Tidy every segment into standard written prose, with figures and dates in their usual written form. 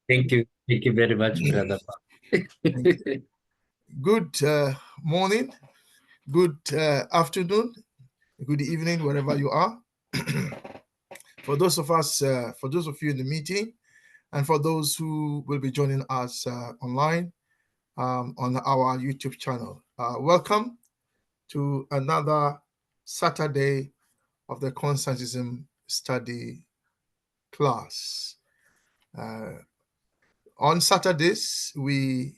Thank you. Thank you very much, brother. Good morning, good afternoon, good evening, wherever you are. For those of you in the meeting, and for those who will be joining us online on our YouTube channel, welcome to another Saturday of the Constantism study class. On Saturdays, we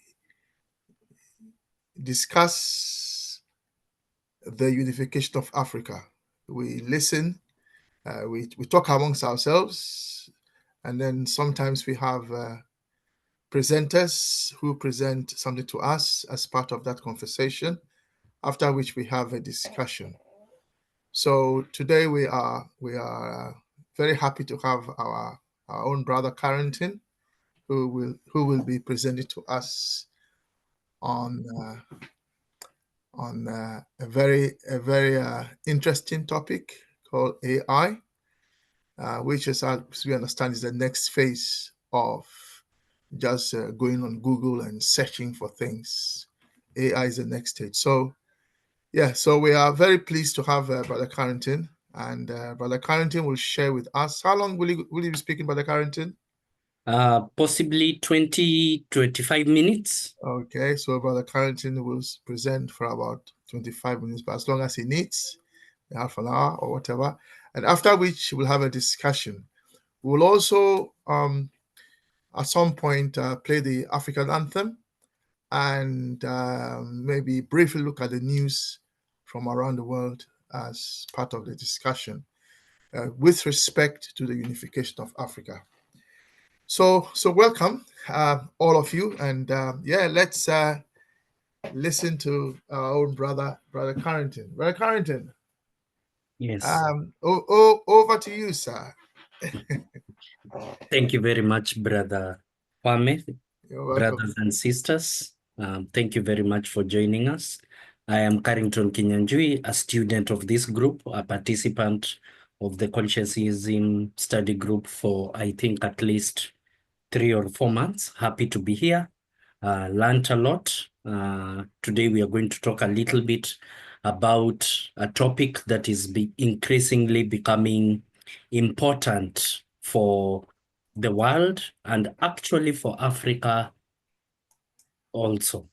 discuss the unification of Africa. We listen, we talk amongst ourselves, and then sometimes we have presenters who present something to us as part of that conversation, after which we have a discussion. So today we are very happy to have our own brother Carrington, who will be presenting to us on a very interesting topic called AI, which is, as we understand, is the next phase of just going on Google and searching for things. AI is the next stage. So we are very pleased to have Brother Carrington, and Brother Carrington will share with us. How long will he be speaking, Brother Carrington? Possibly 20-25 minutes. Okay, so Brother Carrington will present for about 25 minutes, but as long as he needs, half an hour or whatever, and after which we'll have a discussion. We'll also, at some point, play the African anthem and maybe briefly look at the news from around the world as part of the discussion with respect to the unification of Africa. So welcome, all of you, and let's listen to our own brother Carrington. Brother Carrington. Yes. Over to you, sir. Thank you very much, Brother Kwame. You're welcome. Brothers and sisters, thank you very much for joining us. I am Carrington Kinyanjui, a student of this group, a participant of the Conscientism study group for, I think, at least 3 or 4 months. Happy to be here. Learned a lot. Today we are going to talk a little bit about a topic that is increasingly becoming important for the world and actually for Africa also.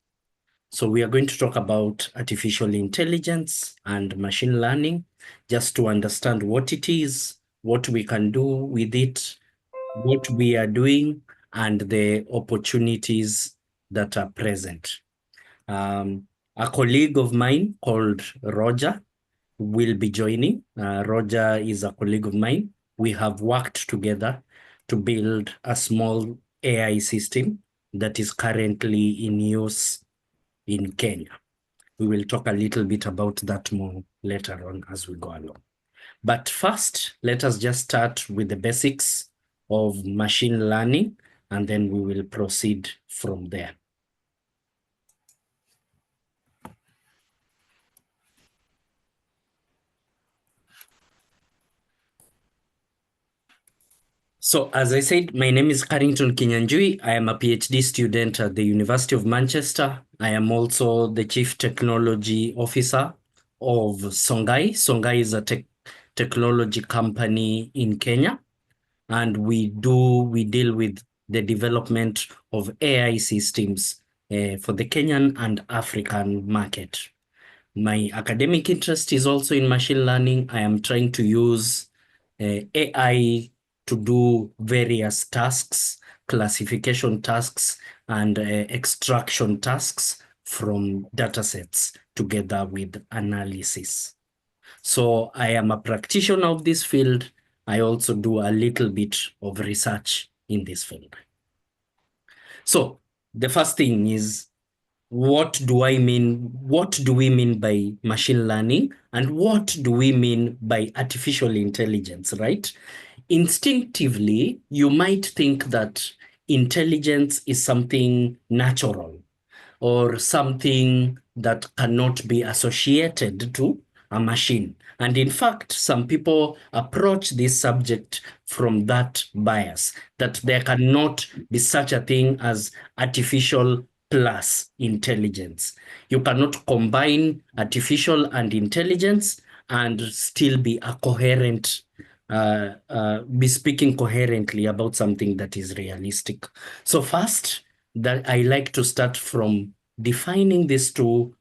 So we are going to talk about artificial intelligence and machine learning, just to understand what it is, what we can do with it, what we are doing, and the opportunities that are present. A colleague of mine called Roger will be joining. Roger is a colleague of mine. We have worked together to build a small AI system that is currently in use in Kenya. We will talk a little bit about that more later on as we go along. But first, let us just start with the basics of machine learning, and then we will proceed from there. So as I said, my name is Carrington Kinyanjui. I am a PhD student at the University of Manchester. I am also the Chief Technology Officer of Songai. Songai is a technology company in Kenya, and we deal with the development of AI systems for the Kenyan and African market. My academic interest is also in machine learning. I am trying to use AI to do various tasks, classification tasks, and extraction tasks from datasets together with analysis. So I am a practitioner of this field. I also do a little bit of research in this field. So the first thing is, what do we mean by machine learning, and what do we mean by artificial intelligence, right? Instinctively, you might think that intelligence is something natural or something that cannot be associated to a machine. And in fact, some people approach this subject from that bias, that there cannot be such a thing as artificial plus intelligence. You cannot combine artificial and intelligence and still be a coherent, be speaking coherently about something that is realistic. So first, that I like to start from defining these two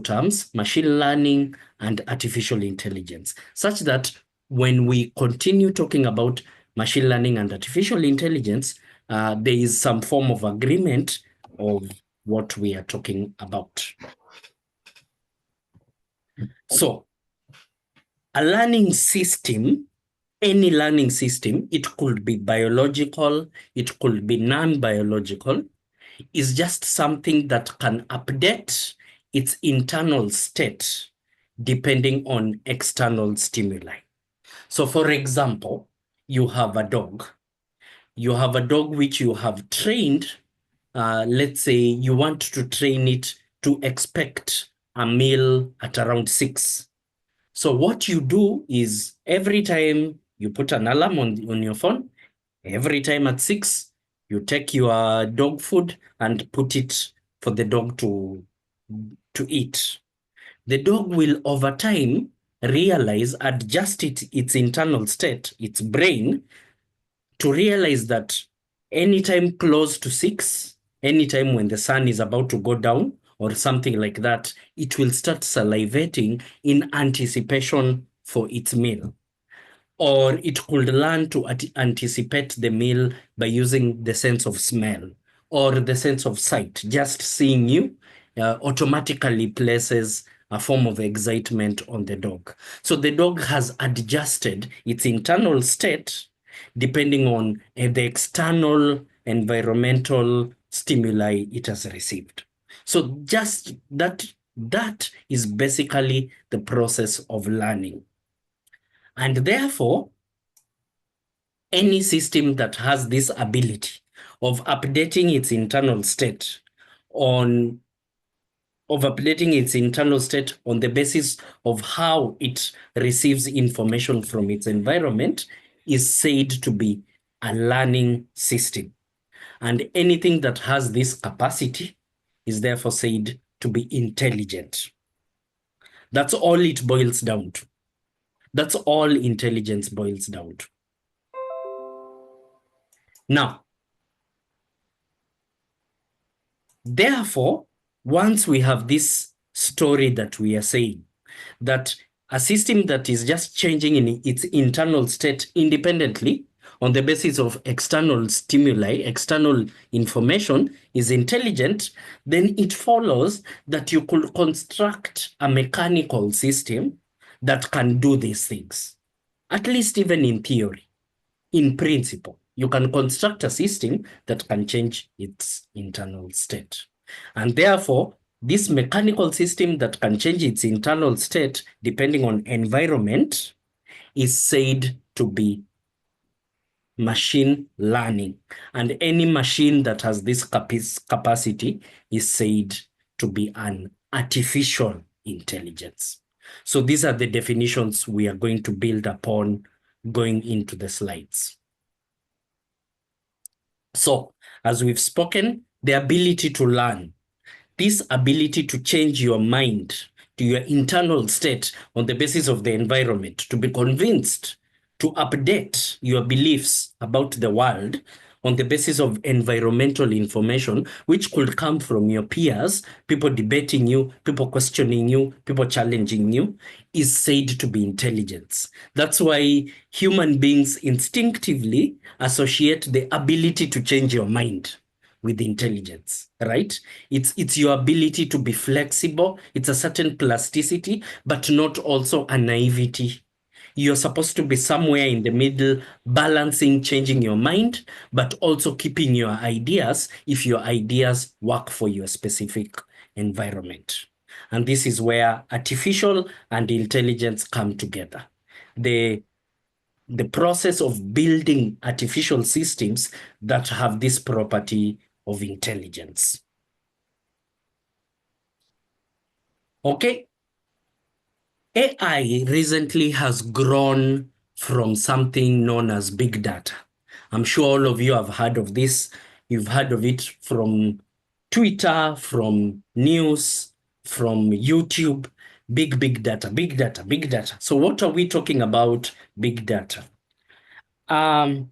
terms, machine learning and artificial intelligence, such that when we continue talking about machine learning and artificial intelligence, there is some form of agreement of what we are talking about. So a learning system, any learning system, it could be biological, it could be non-biological, is just something that can update its internal state depending on external stimuli. So for example, you have a dog. You have a dog which you have trained. Let's say you want to train it to expect a meal at around 6. So what you do is every time you put an alarm on your phone, every time at 6, you take your dog food and put it for the dog to eat. The dog will over time realize, adjust its internal state, its brain, to realize that anytime close to 6, anytime when the sun is about to go down or something like that, it will start salivating in anticipation for its meal. Or it could learn to anticipate the meal by using the sense of smell or the sense of sight. Just seeing you automatically places a form of excitement on the dog. So the dog has adjusted its internal state depending on the external environmental stimuli it has received. So just that is basically the process of learning. And therefore, any system that has this ability of updating its internal state on the basis of how it receives information from its environment is said to be a learning system. And anything that has this capacity is therefore said to be intelligent. That's all it boils down to. That's all intelligence boils down to. Now, therefore, once we have this story that we are saying, that a system that is just changing in its internal state independently on the basis of external stimuli, external information, is intelligent, then it follows that you could construct a mechanical system that can do these things, at least even in theory. In principle, you can construct a system that can change its internal state. And therefore, this mechanical system that can change its internal state depending on environment is said to be machine learning. And any machine that has this capacity is said to be an artificial intelligence. So these are the definitions we are going to build upon going into the slides. So, as we've spoken, the ability to learn, this ability to change your mind to your internal state on the basis of the environment, to be convinced, to update your beliefs about the world on the basis of environmental information, which could come from your peers, people debating you, people questioning you, people challenging you, is said to be intelligence. That's why human beings instinctively associate the ability to change your mind with intelligence, right? It's your ability to be flexible. It's a certain plasticity, but not also a naivety. You're supposed to be somewhere in the middle, balancing, changing your mind, but also keeping your ideas if your ideas work for your specific environment. And this is where artificial and intelligence come together. The process of building artificial systems that have this property of intelligence. Okay. AI recently has grown from something known as big data. I'm sure all of you have heard of this. You've heard of it from Twitter, from news, from YouTube. Big data, big data, big data. So what are we talking about big data? I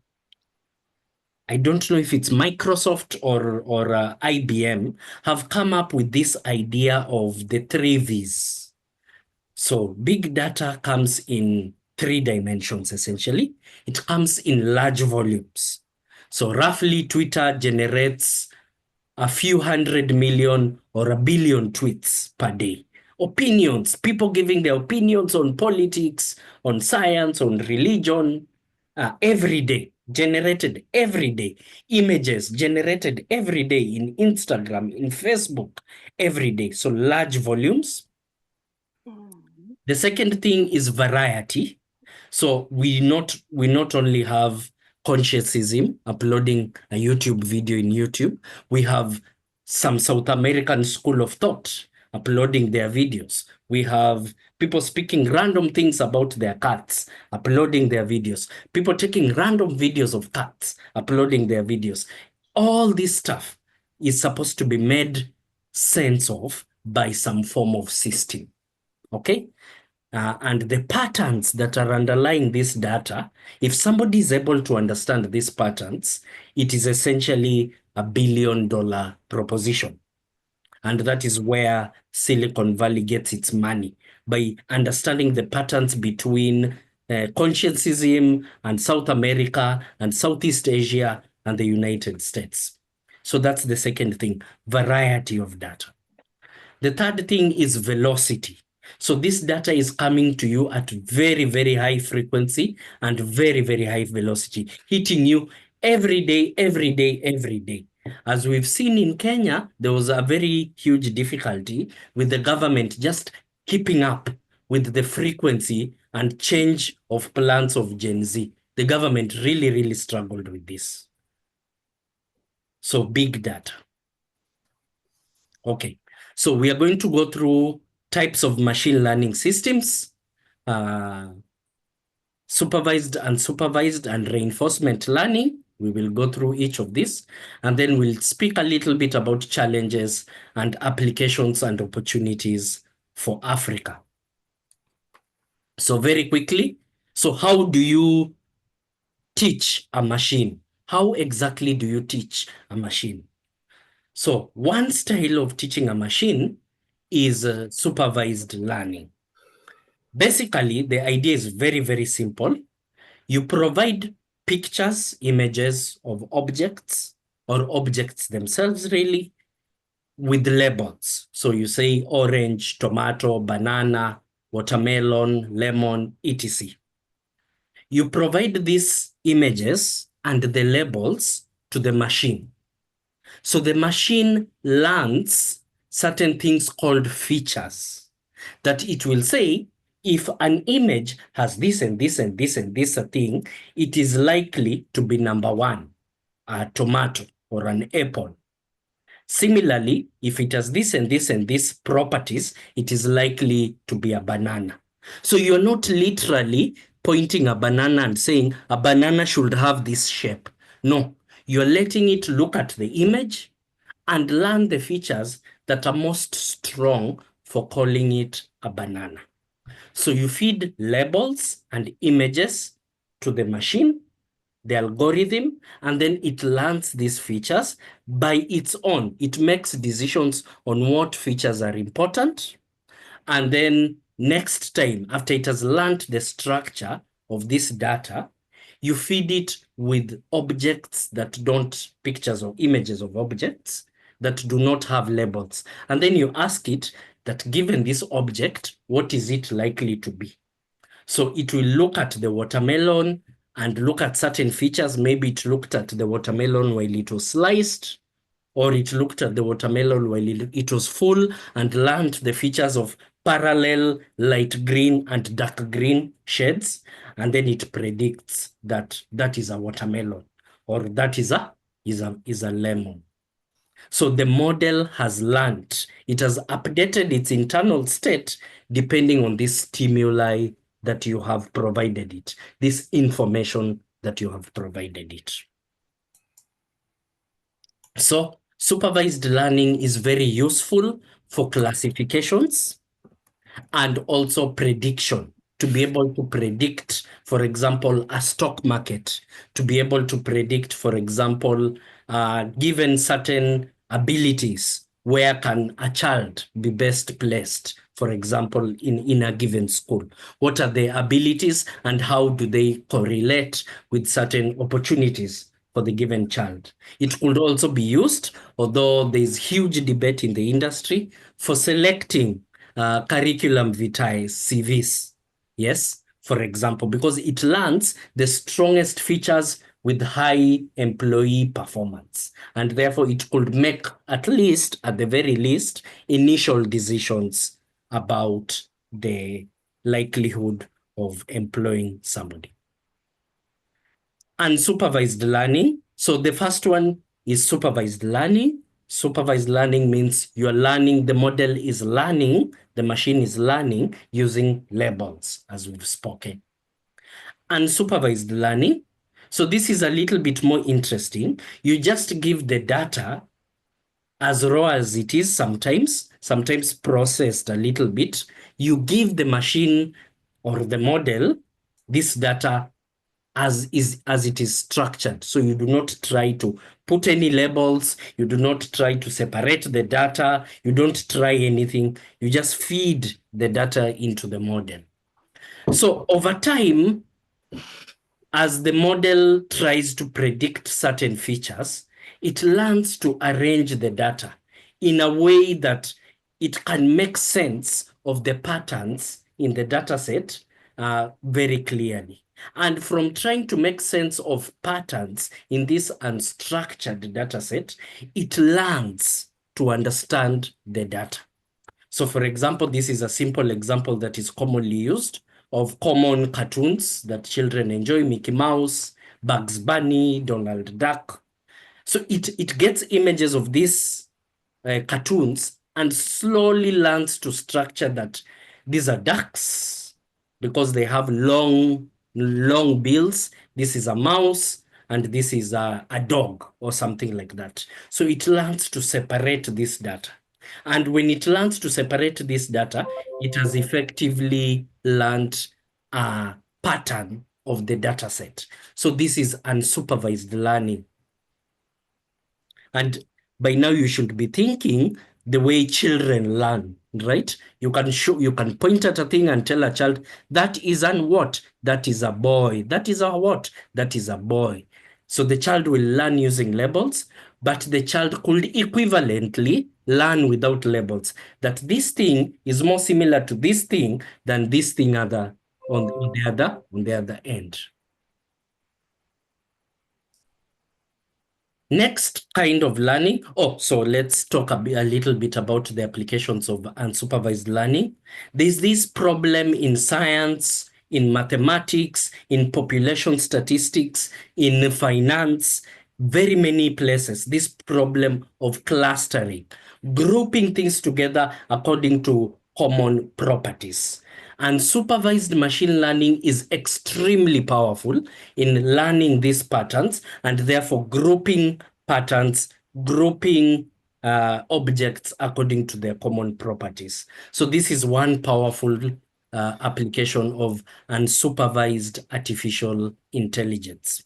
don't know if it's Microsoft or IBM have come up with this idea of the 3 V's. So big data comes in 3 dimensions, essentially. It comes in large volumes. So roughly Twitter generates a few 100 million or 1 billion tweets per day. Opinions, people giving their opinions on politics, on science, on religion, every day, generated every day. Images generated every day in Instagram, in Facebook, every day. So large volumes. The second thing is variety. So we not only have Consciousism uploading a YouTube video in YouTube, we have some South American school of thought uploading their videos. We have people speaking random things about their cats, uploading their videos. People taking random videos of cats, uploading their videos. All this stuff is supposed to be made sense of by some form of system. Okay? And the patterns that are underlying this data, if somebody is able to understand these patterns, it is essentially a billion-dollar proposition. And that is where Silicon Valley gets its money, by understanding the patterns between Consciousism and South America and Southeast Asia and the United States. So that's the second thing, variety of data. The third thing is velocity. So this data is coming to you at very, very high frequency and very, very high velocity, hitting you every day, every day, every day. As we've seen in Kenya, there was a very huge difficulty with the government just keeping up with the frequency and change of plans of Gen Z. The government really, really struggled with this. So big data. Okay. So we are going to go through types of machine learning systems, supervised, unsupervised, and reinforcement learning. We will go through each of these, and then we'll speak a little bit about challenges and applications and opportunities for Africa. So very quickly, so how do you teach a machine? How exactly do you teach a machine? So one style of teaching a machine is supervised learning. Basically, the idea is very, very simple. You provide pictures, images of objects or objects themselves, really, with labels. So you say orange, tomato, banana, watermelon, lemon, etc. You provide these images and the labels to the machine. So the machine learns certain things called features that it will say, if an image has this and this and this and this thing, it is likely to be number 1, a tomato or an apple. Similarly, if it has this and this and this properties, it is likely to be a banana. So you're not literally pointing a banana and saying a banana should have this shape. No, you're letting it look at the image and learn the features that are most strong for calling it a banana. So you feed labels and images to the machine, the algorithm, and then it learns these features by its own. It makes decisions on what features are important. And then next time, after it has learned the structure of this data, you feed it with objects that don't, pictures or images of objects that do not have labels. And then you ask it that given this object, what is it likely to be? So it will look at the watermelon and look at certain features. Maybe it looked at the watermelon while it was sliced, or it looked at the watermelon while it was full and learned the features of parallel light green and dark green shades. And then it predicts that that is a watermelon, or that is a lemon. So the model has learned. It has updated its internal state depending on this stimuli that you have provided it, this information that you have provided it. So supervised learning is very useful for classifications and also prediction, to be able to predict, for example, a stock market, to be able to predict, for example, given certain abilities, where can a child be best placed, for example, in a given school? What are the abilities and how do they correlate with certain opportunities for the given child? It could also be used, although there's huge debate in the industry, for selecting curriculum vitae, CVs. Yes, for example, because it learns the strongest features with high employee performance. And therefore, it could make, at least, at the very least, initial decisions about the likelihood of employing somebody. Unsupervised learning. So the first one is supervised learning. Supervised learning means you're learning, the model is learning, the machine is learning using labels, as we've spoken. Unsupervised learning. So this is a little bit more interesting. You just give the data as raw as it is, sometimes processed a little bit. You give the machine or the model this data as it is structured. So you do not try to put any labels, you do not try to separate the data, you don't try anything, you just feed the data into the model. So over time, as the model tries to predict certain features, it learns to arrange the data in a way that it can make sense of the patterns in the data set very clearly. And from trying to make sense of patterns in this unstructured data set, it learns to understand the data. So for example, this is a simple example that is commonly used of common cartoons that children enjoy: Mickey Mouse, Bugs Bunny, Donald Duck. So it gets images of these cartoons and slowly learns to structure that these are ducks because they have long bills. This is a mouse and this is a dog or something like that. So it learns to separate this data. And when it learns to separate this data, it has effectively learned a pattern of the data set. So this is unsupervised learning. And by now you should be thinking the way children learn, right? You can point at a thing and tell a child, that is an what? That is a boy. That is a what? That is a boy. So the child will learn using labels, but the child could equivalently learn without labels, that this thing is more similar to this thing than this thing on the other end. Next kind of learning. So let's talk a little bit about the applications of unsupervised learning. There's this problem in science, in mathematics, in population statistics, in finance, very many places, this problem of clustering, grouping things together according to common properties. And supervised machine learning is extremely powerful in learning these patterns and therefore grouping patterns, grouping objects according to their common properties. So this is one powerful application of unsupervised artificial intelligence.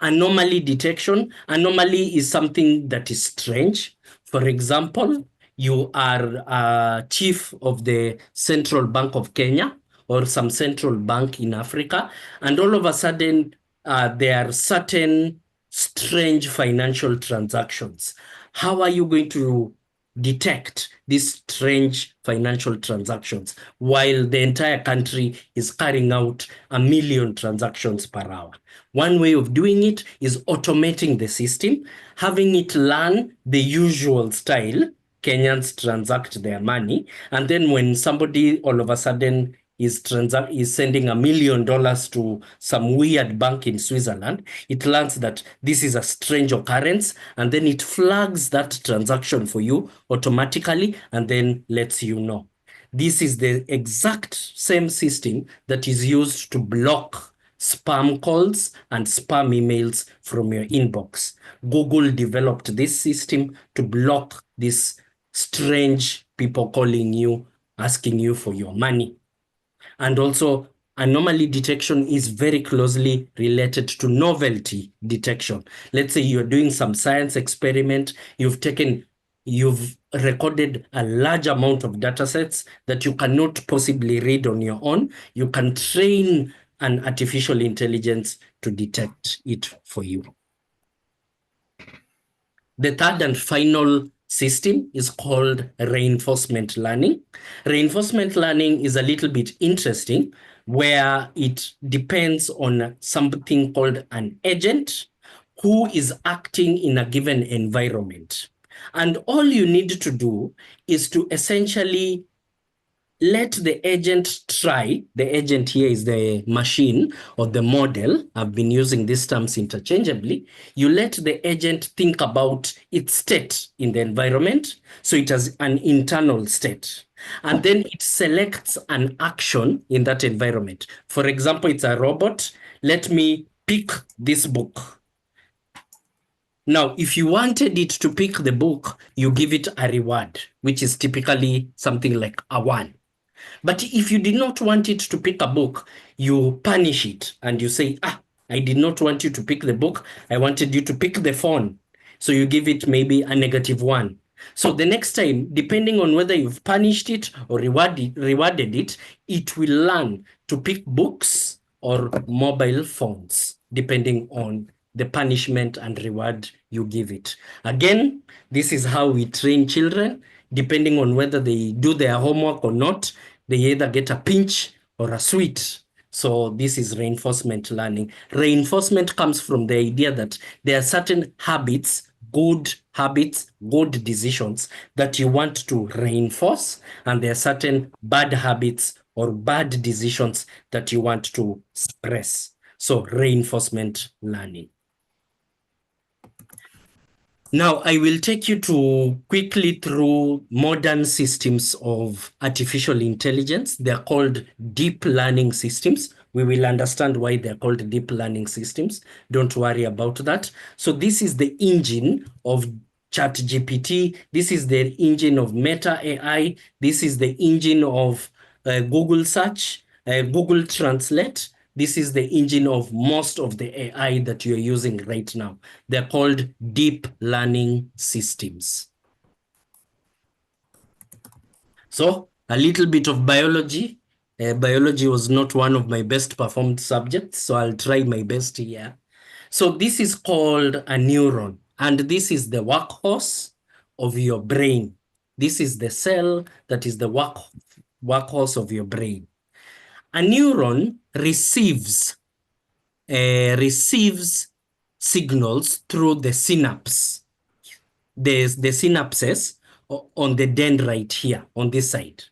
Anomaly detection. Anomaly is something that is strange. For example, you are chief of the Central Bank of Kenya or some central bank in Africa, and all of a sudden there are certain strange financial transactions. How are you going to detect these strange financial transactions while the entire country is carrying out 1 million transactions per hour? One way of doing it is automating the system, having it learn the usual style Kenyans transact their money. And then when somebody all of a sudden is sending $1 million to some weird bank in Switzerland, it learns that this is a strange occurrence, and then it flags that transaction for you automatically and then lets you know. This is the exact same system that is used to block spam calls and spam emails from your inbox. Google developed this system to block these strange people calling you, asking you for your money. And also, anomaly detection is very closely related to novelty detection. Let's say you're doing some science experiment, you've recorded a large amount of data sets that you cannot possibly read on your own. You can train an artificial intelligence to detect it for you. The third and final system is called reinforcement learning. Reinforcement learning is a little bit interesting, where it depends on something called an agent who is acting in a given environment. And all you need to do is to essentially let the agent try. The agent here is the machine or the model. I've been using these terms interchangeably. You let the agent think about its state in the environment. So it has an internal state. And then it selects an action in that environment. For example, it's a robot. Let me pick this book. Now, if you wanted it to pick the book, you give it a reward, which is typically something like a 1. But if you did not want it to pick a book, you punish it and you say, I did not want you to pick the book. I wanted you to pick the phone. So you give it maybe a -1. So the next time, depending on whether you've punished it or rewarded it, it will learn to pick books or mobile phones, depending on the punishment and reward you give it. Again, this is how we train children. Depending on whether they do their homework or not, they either get a pinch or a sweet. So this is reinforcement learning. Reinforcement comes from the idea that there are certain habits, good decisions that you want to reinforce, and there are certain bad habits or bad decisions that you want to suppress. So reinforcement learning. Now, I will take you quickly through modern systems of artificial intelligence. They're called deep learning systems. We will understand why they're called deep learning systems. Don't worry about that. So this is the engine of ChatGPT. This is the engine of Meta AI. This is the engine of Google Search, Google Translate. This is the engine of most of the AI that you're using right now. They're called deep learning systems. So a little bit of biology. Biology was not one of my best performed subjects, so I'll try my best here. So this is called a neuron, and this is the workhorse of your brain. This is the cell that is the workhorse of your brain. A neuron receives signals through the synapse. There's the synapses on the dendrite here, on this side,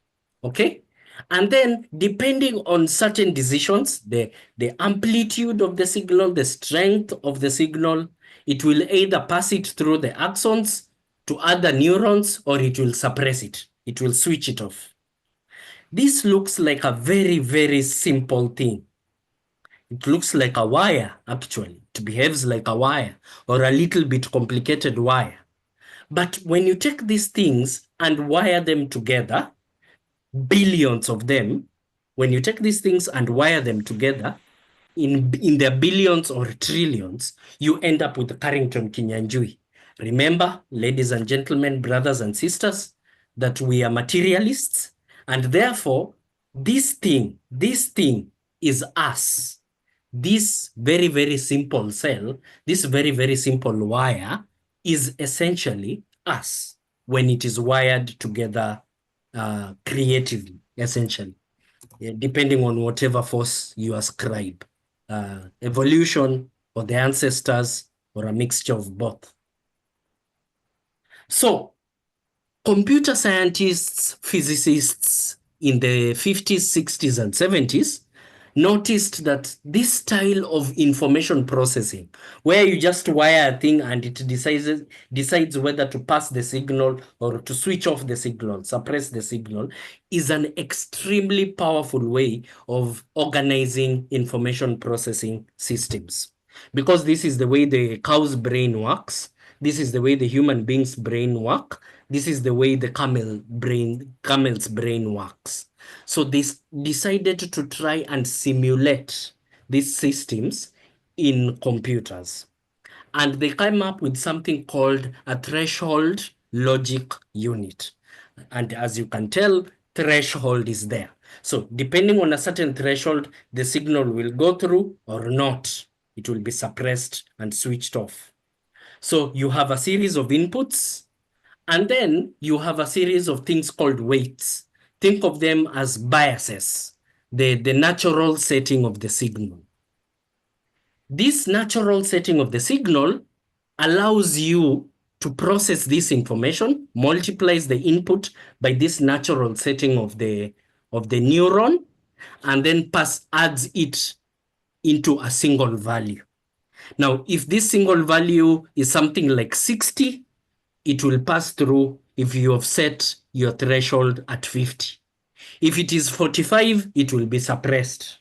okay? And then depending on certain decisions, the amplitude of the signal, the strength of the signal, it will either pass it through the axons to other neurons, or it will suppress it. It will switch it off. This looks like a very, very simple thing. It looks like a wire, actually. It behaves like a wire, or a little bit complicated wire. But when you take these things and wire them together, billions of them, when you take these things and wire them together, in their billions or trillions, you end up with Carrington Kinyanjui. Remember, ladies and gentlemen, brothers and sisters, that we are materialists, and therefore, this thing is us. This very, very simple cell, this very, very simple wire is essentially us when it is wired together creatively, essentially, depending on whatever force you ascribe, evolution or the ancestors or a mixture of both. So computer scientists, physicists, in the 50s, 60s, and 70s noticed that this style of information processing, where you just wire a thing and it decides whether to pass the signal or to switch off the signal, suppress the signal, is an extremely powerful way of organizing information processing systems. Because this is the way the cow's brain works. This is the way the human being's brain work. This is the way the camel's brain works. So they decided to try and simulate these systems in computers. And they came up with something called a threshold logic unit. And as you can tell, threshold is there. So depending on a certain threshold, the signal will go through or not. It will be suppressed and switched off. So you have a series of inputs, and then you have a series of things called weights. Think of them as biases, the natural setting of the signal. This natural setting of the signal allows you to process this information, multiplies the input by this natural setting of the neuron, and then adds it into a single value. Now, if this single value is something like 60, it will pass through if you have set your threshold at 50. If it is 45, it will be suppressed.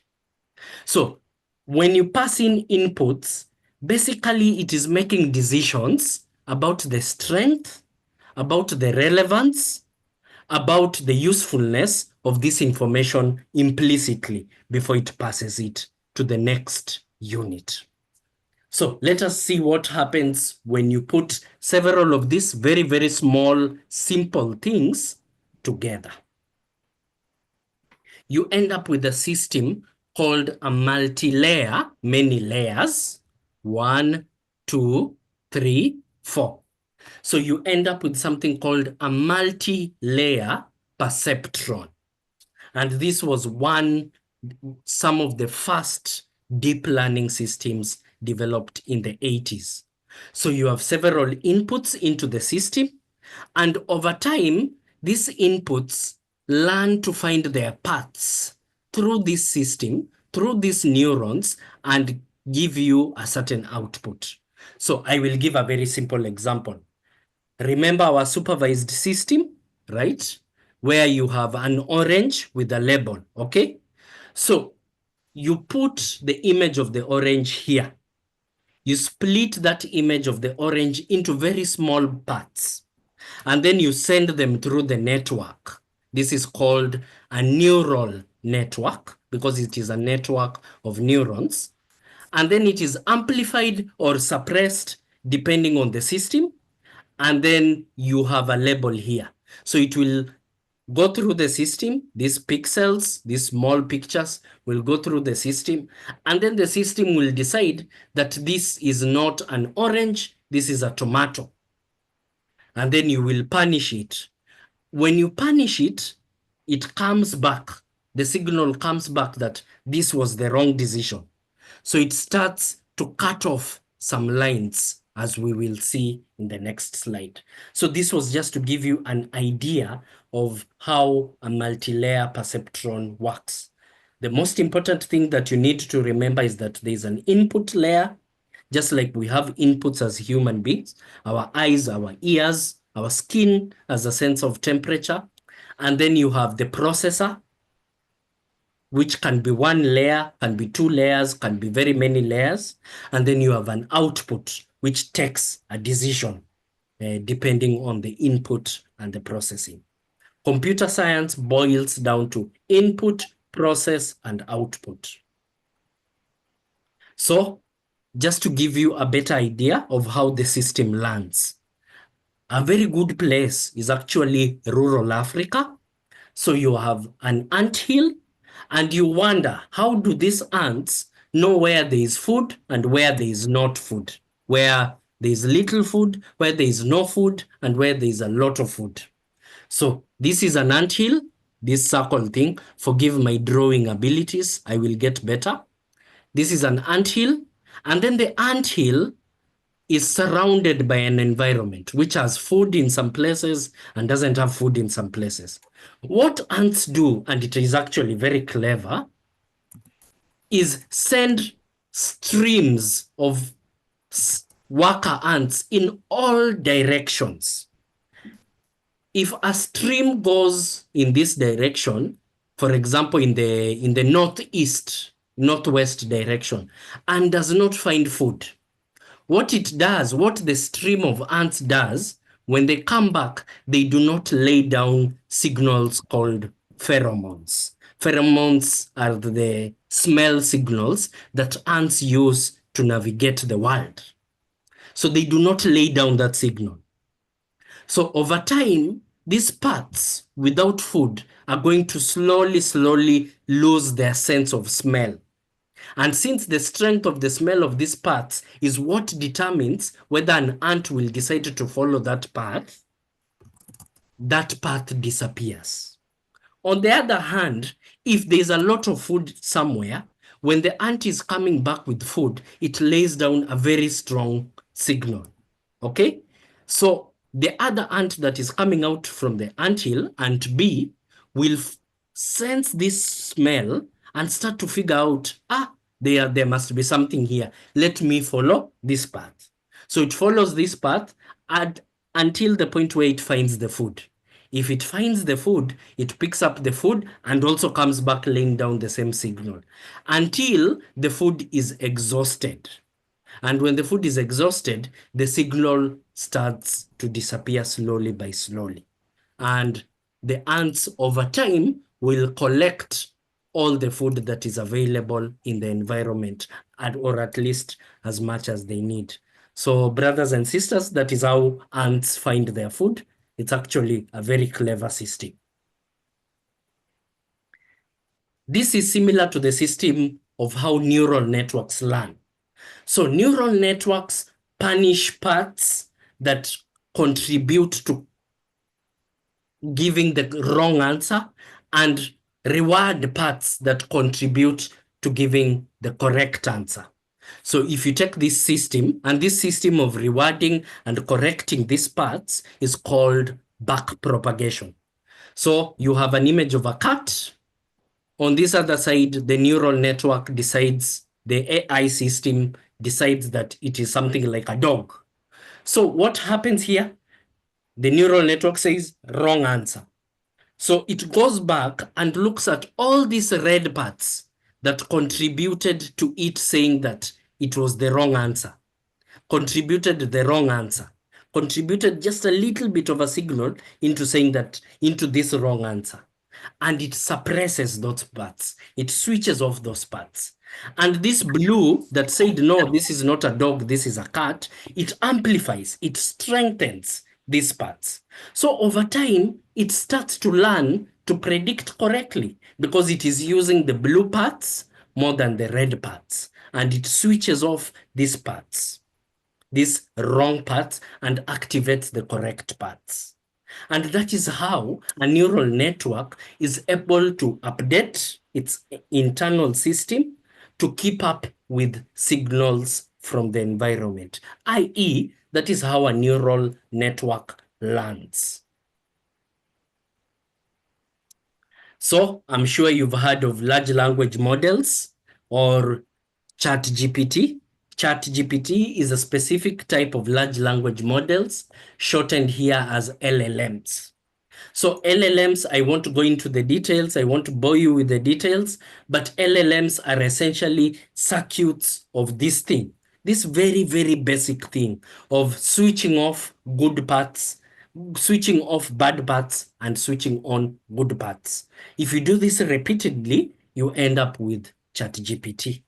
So when you pass in inputs, basically it is making decisions about the strength, about the relevance, about the usefulness of this information implicitly before it passes it to the next unit. So let us see what happens when you put several of these very, very small, simple things together. You end up with a system called a multi-layer, many layers, 1, 2, 3, 4. So you end up with something called a multi-layer perceptron. And this was some of the first deep learning systems developed in the 80s. So you have several inputs into the system, and over time, these inputs learn to find their paths through this system, through these neurons, and give you a certain output. So I will give a very simple example. Remember our supervised system, right? Where you have an orange with a label, okay? So you put the image of the orange here. You split that image of the orange into very small parts, and then you send them through the network. This is called a neural network because it is a network of neurons. And then it is amplified or suppressed depending on the system. And then you have a label here. So it will go through the system. These pixels, these small pictures will go through the system. And then the system will decide that this is not an orange, this is a tomato. And then you will punish it. When you punish it, it comes back. The signal comes back that this was the wrong decision. So it starts to cut off some lines, as we will see in the next slide. So this was just to give you an idea of how a multi-layer perceptron works. The most important thing that you need to remember is that there's an input layer, just like we have inputs as human beings, our eyes, our ears, our skin as a sense of temperature. And then you have the processor, which can be one layer, can be two layers, can be very many layers. And then you have an output, which takes a decision depending on the input and the processing. Computer science boils down to input, process, and output. So just to give you a better idea of how the system learns, a very good place is actually rural Africa. So you have an anthill, and you wonder, how do these ants know where there is food and where there is not food? Where there is little food, where there is no food, and where there is a lot of food. So this is an anthill, this circle thing. Forgive my drawing abilities, I will get better. This is an anthill, and then the anthill is surrounded by an environment which has food in some places and doesn't have food in some places. What ants do, and it is actually very clever, is send streams of worker ants in all directions. If a stream goes in this direction, for example, in the northwest direction, and does not find food, what the stream of ants does, when they come back, they do not lay down signals called pheromones. Pheromones are the smell signals that ants use to navigate the world. So they do not lay down that signal. So over time, these parts without food are going to slowly lose their sense of smell. And since the strength of the smell of these parts is what determines whether an ant will decide to follow that path disappears. On the other hand, if there's a lot of food somewhere, when the ant is coming back with food, it lays down a very strong signal. Okay? So the other ant that is coming out from the anthill, ant B, will sense this smell and start to figure out, there must be something here. Let me follow this path. So it follows this path until the point where it finds the food. If it finds the food, it picks up the food and also comes back laying down the same signal until the food is exhausted. And when the food is exhausted, the signal starts to disappear slowly by slowly. And the ants over time will collect all the food that is available in the environment, or at least as much as they need. So brothers and sisters, that is how ants find their food. It's actually a very clever system. This is similar to the system of how neural networks learn. So neural networks punish parts that contribute to giving the wrong answer and reward parts that contribute to giving the correct answer. So if you take this system, and this system of rewarding and correcting these parts is called backpropagation. So you have an image of a cat. On this other side, the neural network decides, the AI system decides that it is something like a dog. So what happens here? The neural network says wrong answer. So it goes back and looks at all these red parts that contributed to it saying that it was the wrong answer, contributed just a little bit of a signal into saying that, into this wrong answer. And it suppresses those parts. It switches off those parts. And this blue that said, no, this is not a dog, this is a cat, it amplifies, it strengthens these parts. So over time, it starts to learn to predict correctly because it is using the blue parts more than the red parts. And it switches off these parts, these wrong parts, and activates the correct parts. And that is how a neural network is able to update its internal system to keep up with signals from the environment, i.e., that is how a neural network learns. So I'm sure you've heard of large language models or ChatGPT. ChatGPT is a specific type of large language models, shortened here as LLMs. So LLMs, I won't go into the details, I won't bore you with the details, but LLMs are essentially circuits of this thing, this very, very basic thing of switching off good parts, switching off bad parts, and switching on good parts. If you do this repeatedly, you end up with ChatGPT.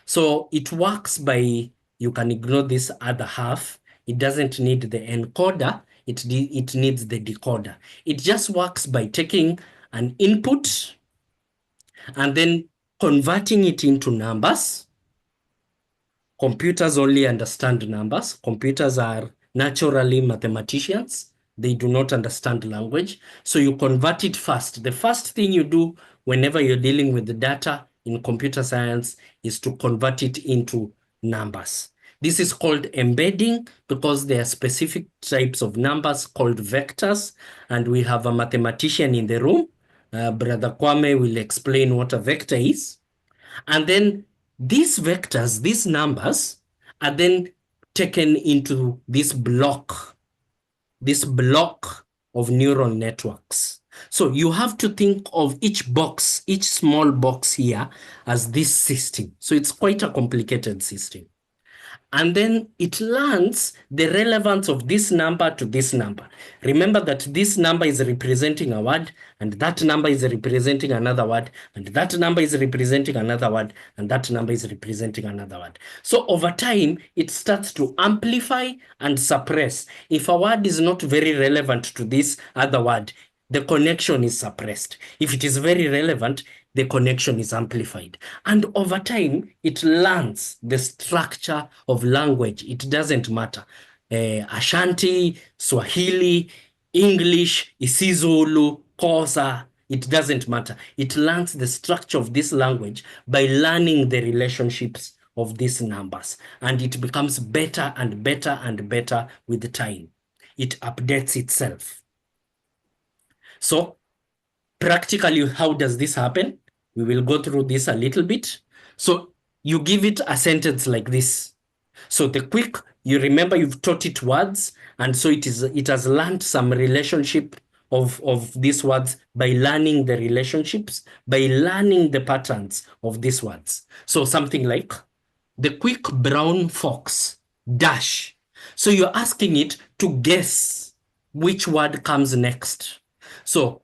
So it works by, you can ignore this other half. It doesn't need the encoder. It needs the decoder. It just works by taking an input and then converting it into numbers. Computers only understand numbers. Computers are naturally mathematicians. They do not understand language. So you convert it first. The first thing you do whenever you're dealing with the data in computer science is to convert it into numbers. This is called embedding because there are specific types of numbers called vectors, and we have a mathematician in the room. Brother Kwame will explain what a vector is. And then these vectors, these numbers, are then taken into this block of neural networks. So you have to think of each box, each small box here as this system. So it's quite a complicated system. And then it learns the relevance of this number to this number. Remember that this number is representing a word, and that number is representing another word, and that number is representing another word, and that number is representing another word. So over time, it starts to amplify and suppress. If a word is not very relevant to this other word, the connection is suppressed. If it is very relevant, the connection is amplified. And over time, it learns the structure of language. It doesn't matter. Ashanti, Swahili, English, isiZulu, Xhosa, it doesn't matter. It learns the structure of this language by learning the relationships of these numbers. And it becomes better and better and better with the time. It updates itself. So practically, how does this happen? We will go through this a little bit. So you give it a sentence like this. So the quick, you remember you've taught it words, and so it has learned some relationship of these words by learning the relationships, by learning the patterns of these words. So something like the quick brown fox dash. So you're asking it to guess which word comes next. So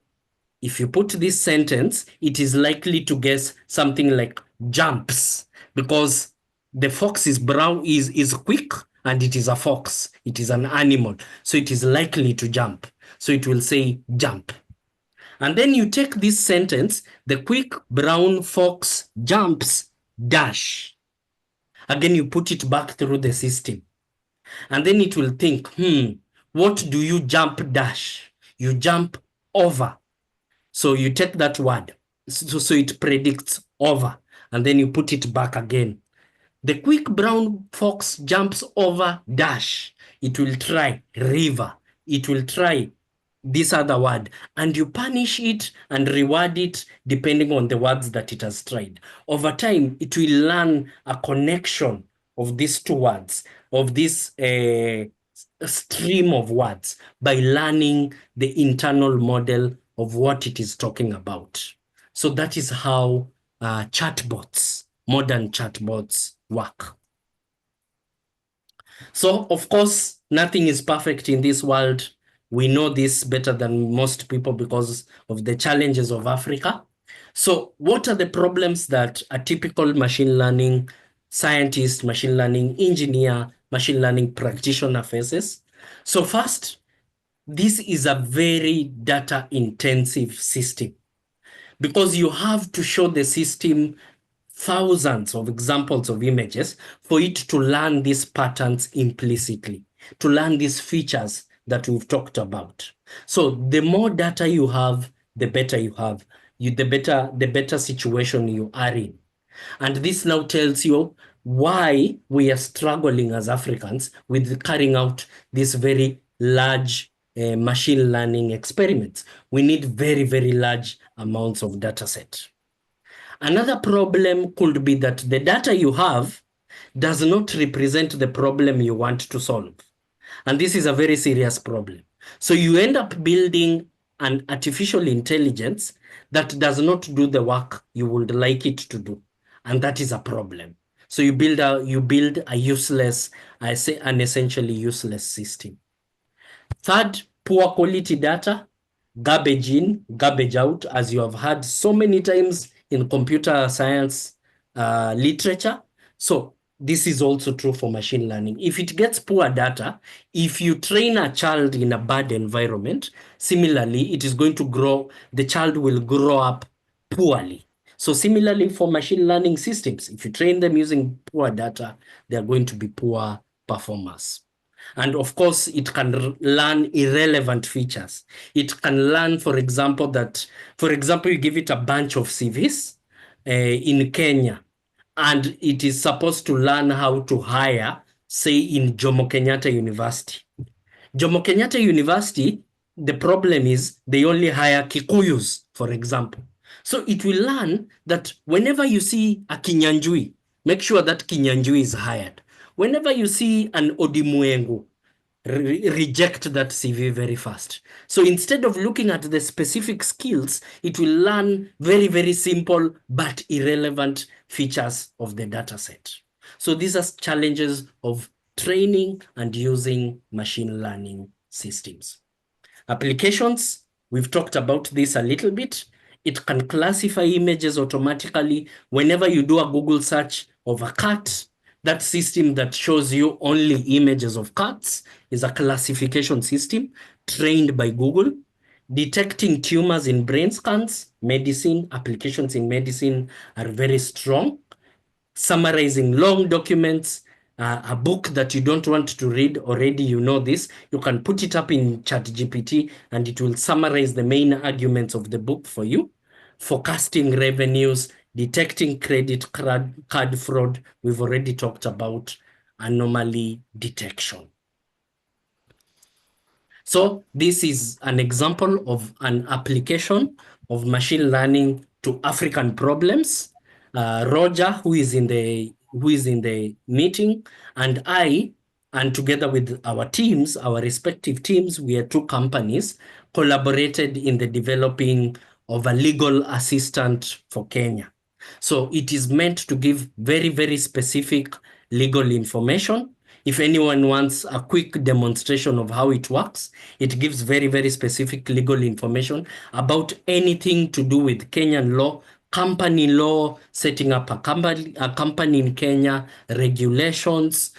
if you put this sentence, it is likely to guess something like jumps, because the fox is brown, is quick, and it is a fox. It is an animal. So it is likely to jump. So it will say jump. And then you take this sentence, the quick brown fox jumps dash. Again, you put it back through the system. And then it will think, what do you jump dash? You jump over. So you take that word, so it predicts over, and then you put it back again. The quick brown fox jumps over dash. It will try river. It will try this other word, and you punish it and reward it depending on the words that it has tried. Over time, it will learn a connection of these two words, of this stream of words, by learning the internal model of what it is talking about. So that is how chatbots, modern chatbots, work. So, of course, nothing is perfect in this world. We know this better than most people because of the challenges of Africa. So what are the problems that a typical machine learning scientist, machine learning engineer, machine learning practitioner faces? So first, this is a very data intensive system because you have to show the system thousands of examples of images for it to learn these patterns implicitly, to learn these features that we've talked about. So the more data you have, the better you have, the better situation you are in. And this now tells you why we are struggling as Africans with carrying out these very large machine learning experiments. We need very, very large amounts of data set. Another problem could be that the data you have does not represent the problem you want to solve. And this is a very serious problem. So you end up building an artificial intelligence that does not do the work you would like it to do. And that is a problem. So you build a useless, I say an essentially useless system. Third, poor quality data, garbage in, garbage out, as you have heard so many times in computer science literature. So this is also true for machine learning. If it gets poor data, if you train a child in a bad environment, similarly, it is going to grow, the child will grow up poorly. So similarly for machine learning systems, if you train them using poor data, they are going to be poor performers. And of course, it can learn irrelevant features. It can learn, for example, you give it a bunch of CVs in Kenya, and it is supposed to learn how to hire say in Jomo Kenyatta University. Jomo Kenyatta University, the problem is they only hire Kikuyus, for example. So it will learn that whenever you see a Kinyanjui, make sure that Kinyanjui is hired. Whenever you see an Odimuengu, reject that CV very fast. So instead of looking at the specific skills, it will learn very, very simple but irrelevant features of the data set. So these are challenges of training and using machine learning systems. Applications, we've talked about this a little bit. It can classify images automatically. Whenever you do a Google search of a cat, that system that shows you only images of cats is a classification system trained by Google. Detecting tumors in brain scans, medicine, applications in medicine are very strong. Summarizing long documents, a book that you don't want to read already, you know this, you can put it up in ChatGPT and it will summarize the main arguments of the book for you. Forecasting revenues, detecting credit card fraud, we've already talked about anomaly detection. So this is an example of an application of machine learning to African problems. Roger, who is in the meeting, and I, and together with our teams, our respective teams, we are two companies, collaborated in the developing of a legal assistant for Kenya. So it is meant to give very, very specific legal information. If anyone wants a quick demonstration of how it works, it gives very, very specific legal information about anything to do with Kenyan law, company law, setting up a company in Kenya, regulations,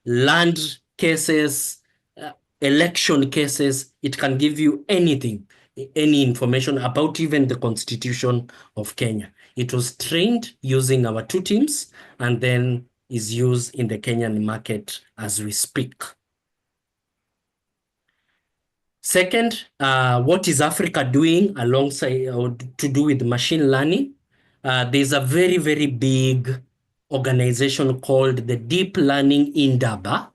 land cases, election cases. It can give you anything, any information about even the Constitution of Kenya. It was trained using our two teams and then is used in the Kenyan market as we speak. Second, what is Africa doing alongside or to do with machine learning? There's a very, very big organization called the Deep Learning Indaba.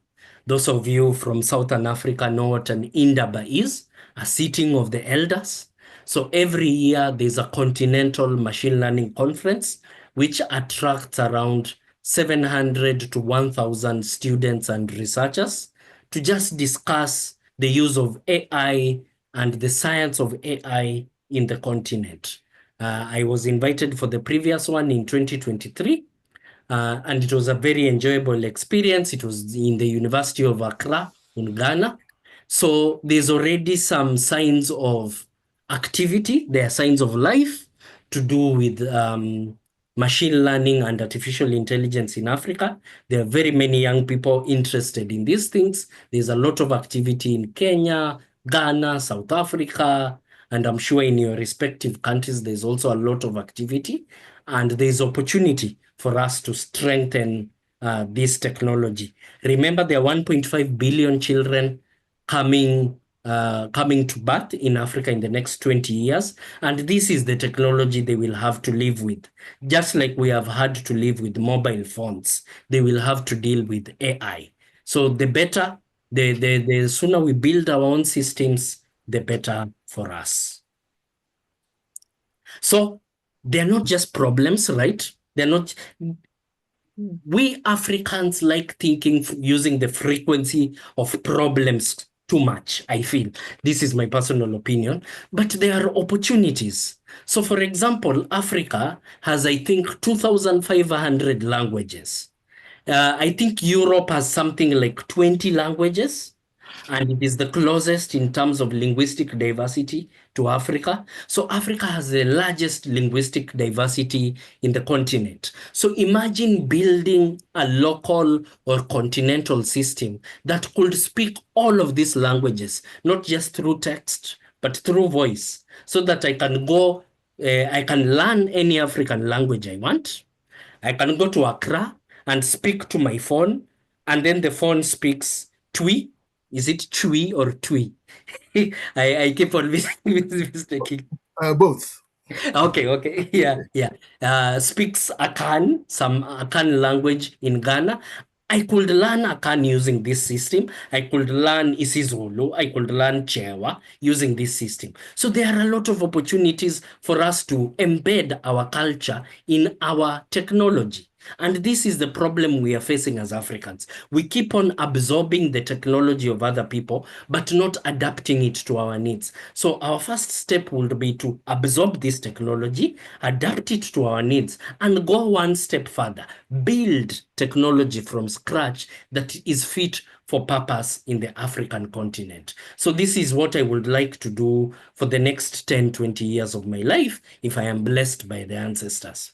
Those of you from Southern Africa know what an Indaba is, a sitting of the elders. So every year there's a continental machine learning conference, which attracts around 700 to 1,000 students and researchers to just discuss the use of AI and the science of AI in the continent. I was invited for the previous one in 2023, and it was a very enjoyable experience. It was in the University of Accra in Ghana. So there's already some signs of activity. There are signs of life to do with machine learning and artificial intelligence in Africa. There are very many young people interested in these things. There's a lot of activity in Kenya, Ghana, South Africa, and I'm sure in your respective countries, there's also a lot of activity. And there's opportunity for us to strengthen this technology. Remember, there are 1.5 billion children coming to birth in Africa in the next 20 years. And this is the technology they will have to live with. Just like we have had to live with mobile phones, they will have to deal with AI. So the better, the sooner we build our own systems, the better for us. So they're not just problems, right? They're not. We Africans like thinking using the frequency of problems too much, I feel. This is my personal opinion, but there are opportunities. So for example, Africa has, I think, 2,500 languages. I think Europe has something like 20 languages, and it is the closest in terms of linguistic diversity to Africa. So Africa has the largest linguistic diversity in the continent. So imagine building a local or continental system that could speak all of these languages, not just through text, but through voice, so that I can go, I can learn any African language I want. I can go to Accra and speak to my phone, and then the phone speaks Twi. Is it Chui or Twi? I keep on mistaking. Both. Okay, yeah. Speaks Akan, some Akan language in Ghana, I could learn Akan using this system. I could learn isiZulu. I could learn Chewa using this system. So there are a lot of opportunities for us to embed our culture in our technology. And this is the problem we are facing as Africans. We keep on absorbing the technology of other people, but not adapting it to our needs. So our first step would be to absorb this technology, adapt it to our needs, and go one step further. Build technology from scratch that is fit for purpose in the African continent. So this is what I would like to do for the next 10, 20 years of my life if I am blessed by the ancestors.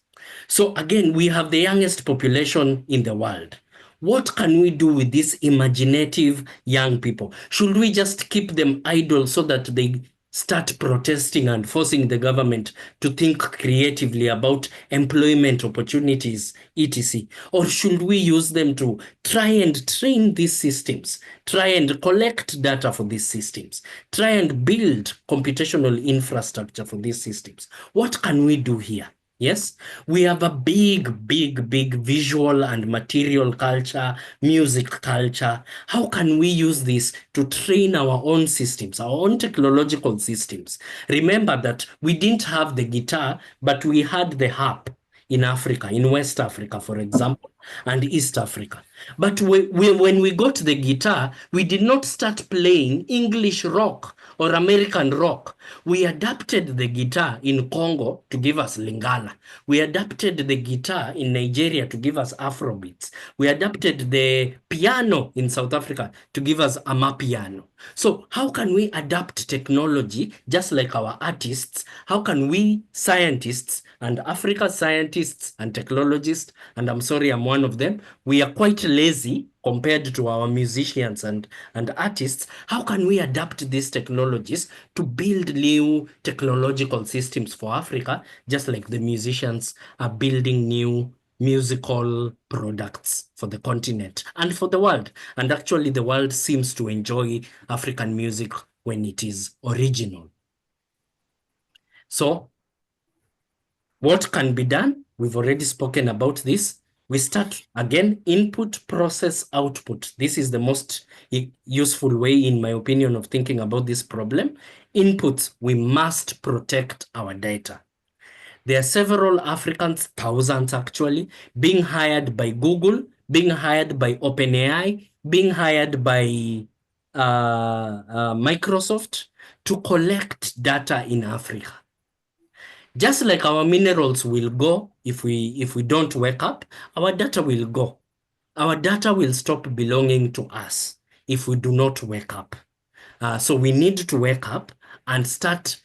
So again, we have the youngest population in the world. What can we do with these imaginative young people? Should we just keep them idle so that they start protesting and forcing the government to think creatively about employment opportunities, etc.? Or should we use them to try and train these systems, try and collect data for these systems, try and build computational infrastructure for these systems? What can we do here? Yes, we have a big visual and material culture, music culture. How can we use this to train our own systems, our own technological systems? Remember that we didn't have the guitar, but we had the harp in Africa, in West Africa, for example, and East Africa. But when we got the guitar, we did not start playing English rock or American rock. We adapted the guitar in Congo to give us Lingala. We adapted the guitar in Nigeria to give us Afrobeats. We adapted the piano in South Africa to give us Amapiano. So how can we adapt technology just like our artists? How can we scientists and Africa scientists and technologists, and I'm sorry, I'm one of them, we are quite lazy compared to our musicians and artists. How can we adapt these technologies to build new technological systems for Africa, just like the musicians are building new musical products for the continent and for the world? And actually, the world seems to enjoy African music when it is original. So, what can be done? We've already spoken about this. We start again, input, process, output. This is the most useful way, in my opinion, of thinking about this problem. Inputs, we must protect our data. There are several Africans, thousands actually, being hired by Google, being hired by OpenAI, being hired by Microsoft to collect data in Africa. Just like our minerals will go if we don't wake up, our data will go. Our data will stop belonging to us if we do not wake up. So we need to wake up and start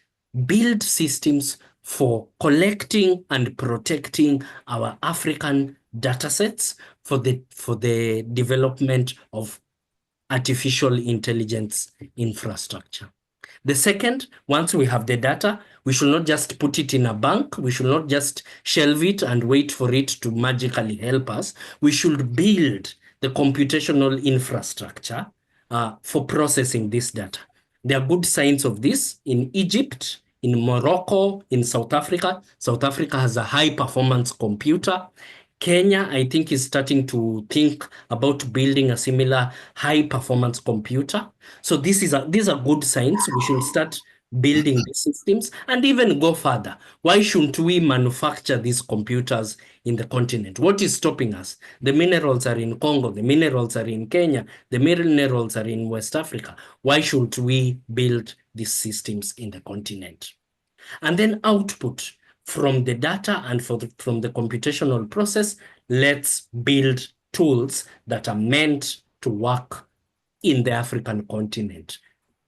build systems for collecting and protecting our African data sets for the development of artificial intelligence infrastructure. The second, once we have the data, we should not just put it in a bank. We should not just shelve it and wait for it to magically help us. We should build the computational infrastructure for processing this data. There are good signs of this in Egypt, in Morocco, in South Africa. South Africa has a high-performance computer. Kenya, I think, is starting to think about building a similar high-performance computer. So these are good signs. We should start building these systems and even go further. Why shouldn't we manufacture these computers in the continent? What is stopping us? The minerals are in Congo. The minerals are in Kenya. The minerals are in West Africa. Why shouldn't we build these systems in the continent? And then output. From the data and from the computational process, let's build tools that are meant to work in the African continent.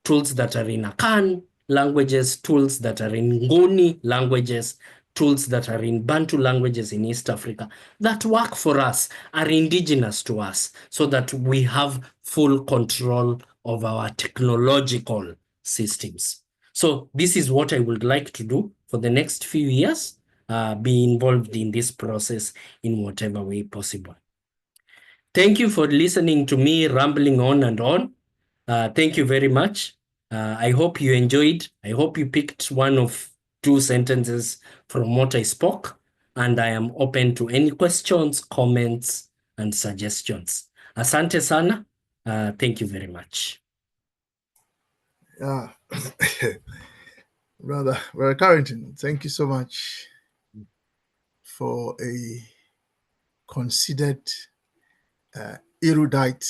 Tools that are in Akan languages, tools that are in Nguni languages, tools that are in Bantu languages in East Africa that work for us, are indigenous to us, so that we have full control of our technological systems. So this is what I would like to do for the next few years, be involved in this process in whatever way possible. Thank you for listening to me rambling on and on. Thank you very much. I hope you enjoyed. I hope you picked one of two sentences from what I spoke, and I am open to any questions, comments, and suggestions. Asante sana. Thank you very much. Brother Carrington, thank you so much for a considered, erudite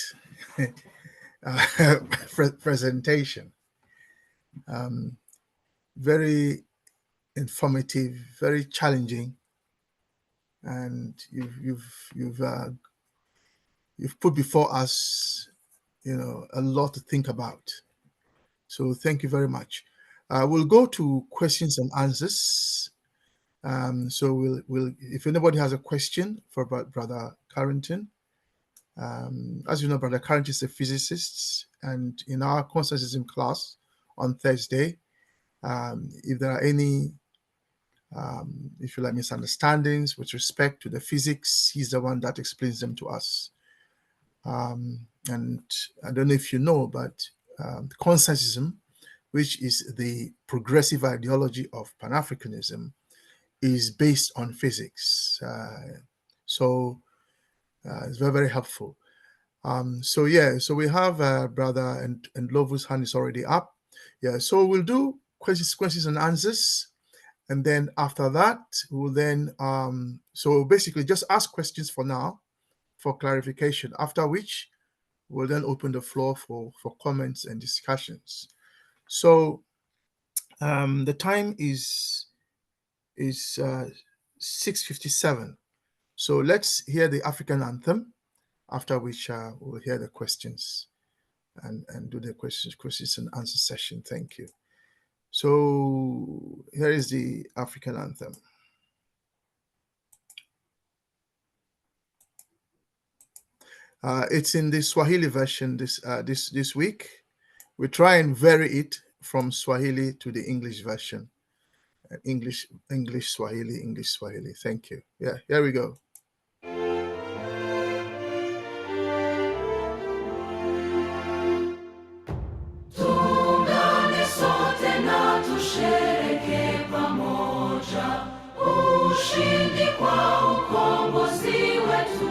presentation. Very informative, very challenging, and you've put before us, a lot to think about. So thank you very much. We'll go to questions and answers. So we'll if anybody has a question for Brother Carrington, as you know, Brother Carrington is a physicist, and in our quantum system class on Thursday, if there are any, if you like, misunderstandings with respect to the physics, he's the one that explains them to us. And I don't know if you know, but Consensusism, which is the progressive ideology of Pan-Africanism, is based on physics. So it's very, very helpful. So we have Brother and Lovu's hand is already up. Yeah, so we'll do questions and answers. And then after that, we'll then, so basically just ask questions for now for clarification, after which we'll then open the floor for comments and discussions. So the time is 6:57. So let's hear the African anthem, after which we'll hear the questions and do the questions and answer session. Thank you. So here is the African anthem. It's in the Swahili version this week. We try and vary it from Swahili to the English version. English, Swahili, English, Swahili. Thank you. Yeah, here we go. Tuungane sote na tushereke pamoja ushindi kwa ukombozi wetu.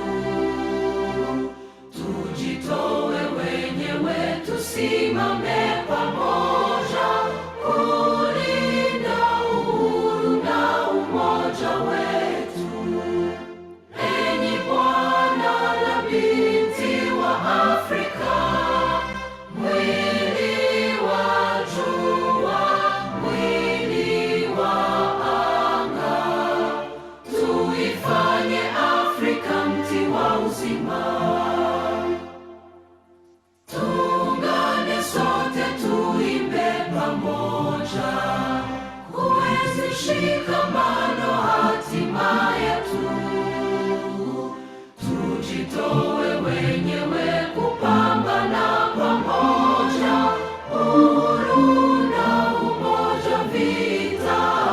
Tujitoe wenyewe, tusimame pamoja kulinda uhuru na umoja wetu. Enyi Bwana na binti wa Afrika, mwili wa jua, mwili wa anga, tuifanye Afrika mti wa uzima. Tuungane sote tuimbe pamoja, kuenzi shikamano hatima yetu. Tujitoe wenyewe kupambana pamoja, uhuru na umoja vitawale.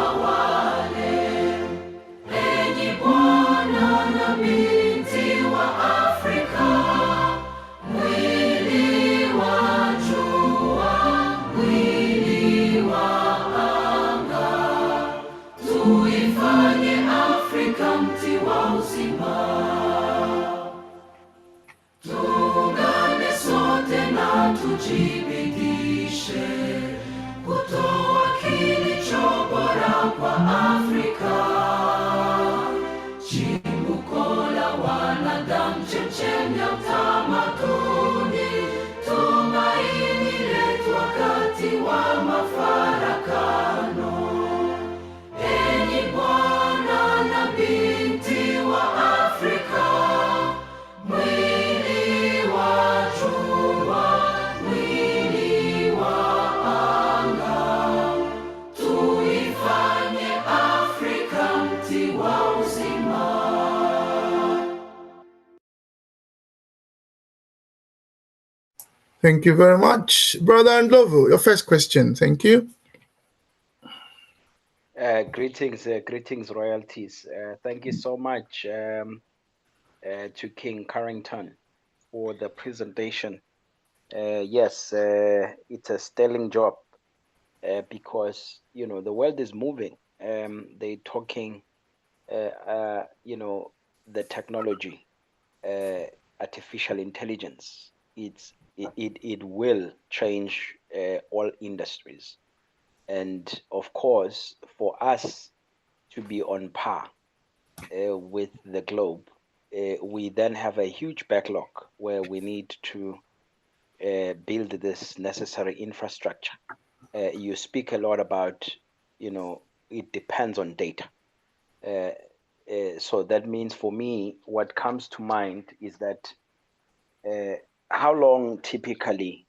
Enyi Bwana na binti wa Afrika, mwili wa jua, mwili wa anga, tuifanye Afrika mti wa uzima. Tuungane sote na tujibidishe kutoa kilicho bora kwa Afrika. Chimbuko la wanadamu, chemchemi ya utamaduni, tumaini letu wakati wa mafarakano. Enyi Bwana na binti wa Afrika, mwili wa jua, mwili wa anga, tuifanye Afrika mti wa uzima. Thank you very much. Brother Ndlovu, your first question. Thank you. Greetings, royalties. Thank you so much to King Carrington for the presentation. Yes, it's a sterling job because, the world is moving. They're talking, the technology. artificial intelligence, it will change all industries. And of course, for us to be on par with the globe, we then have a huge backlog where we need to build this necessary infrastructure. You speak a lot about, it depends on data. So that means for me, what comes to mind is that how long typically,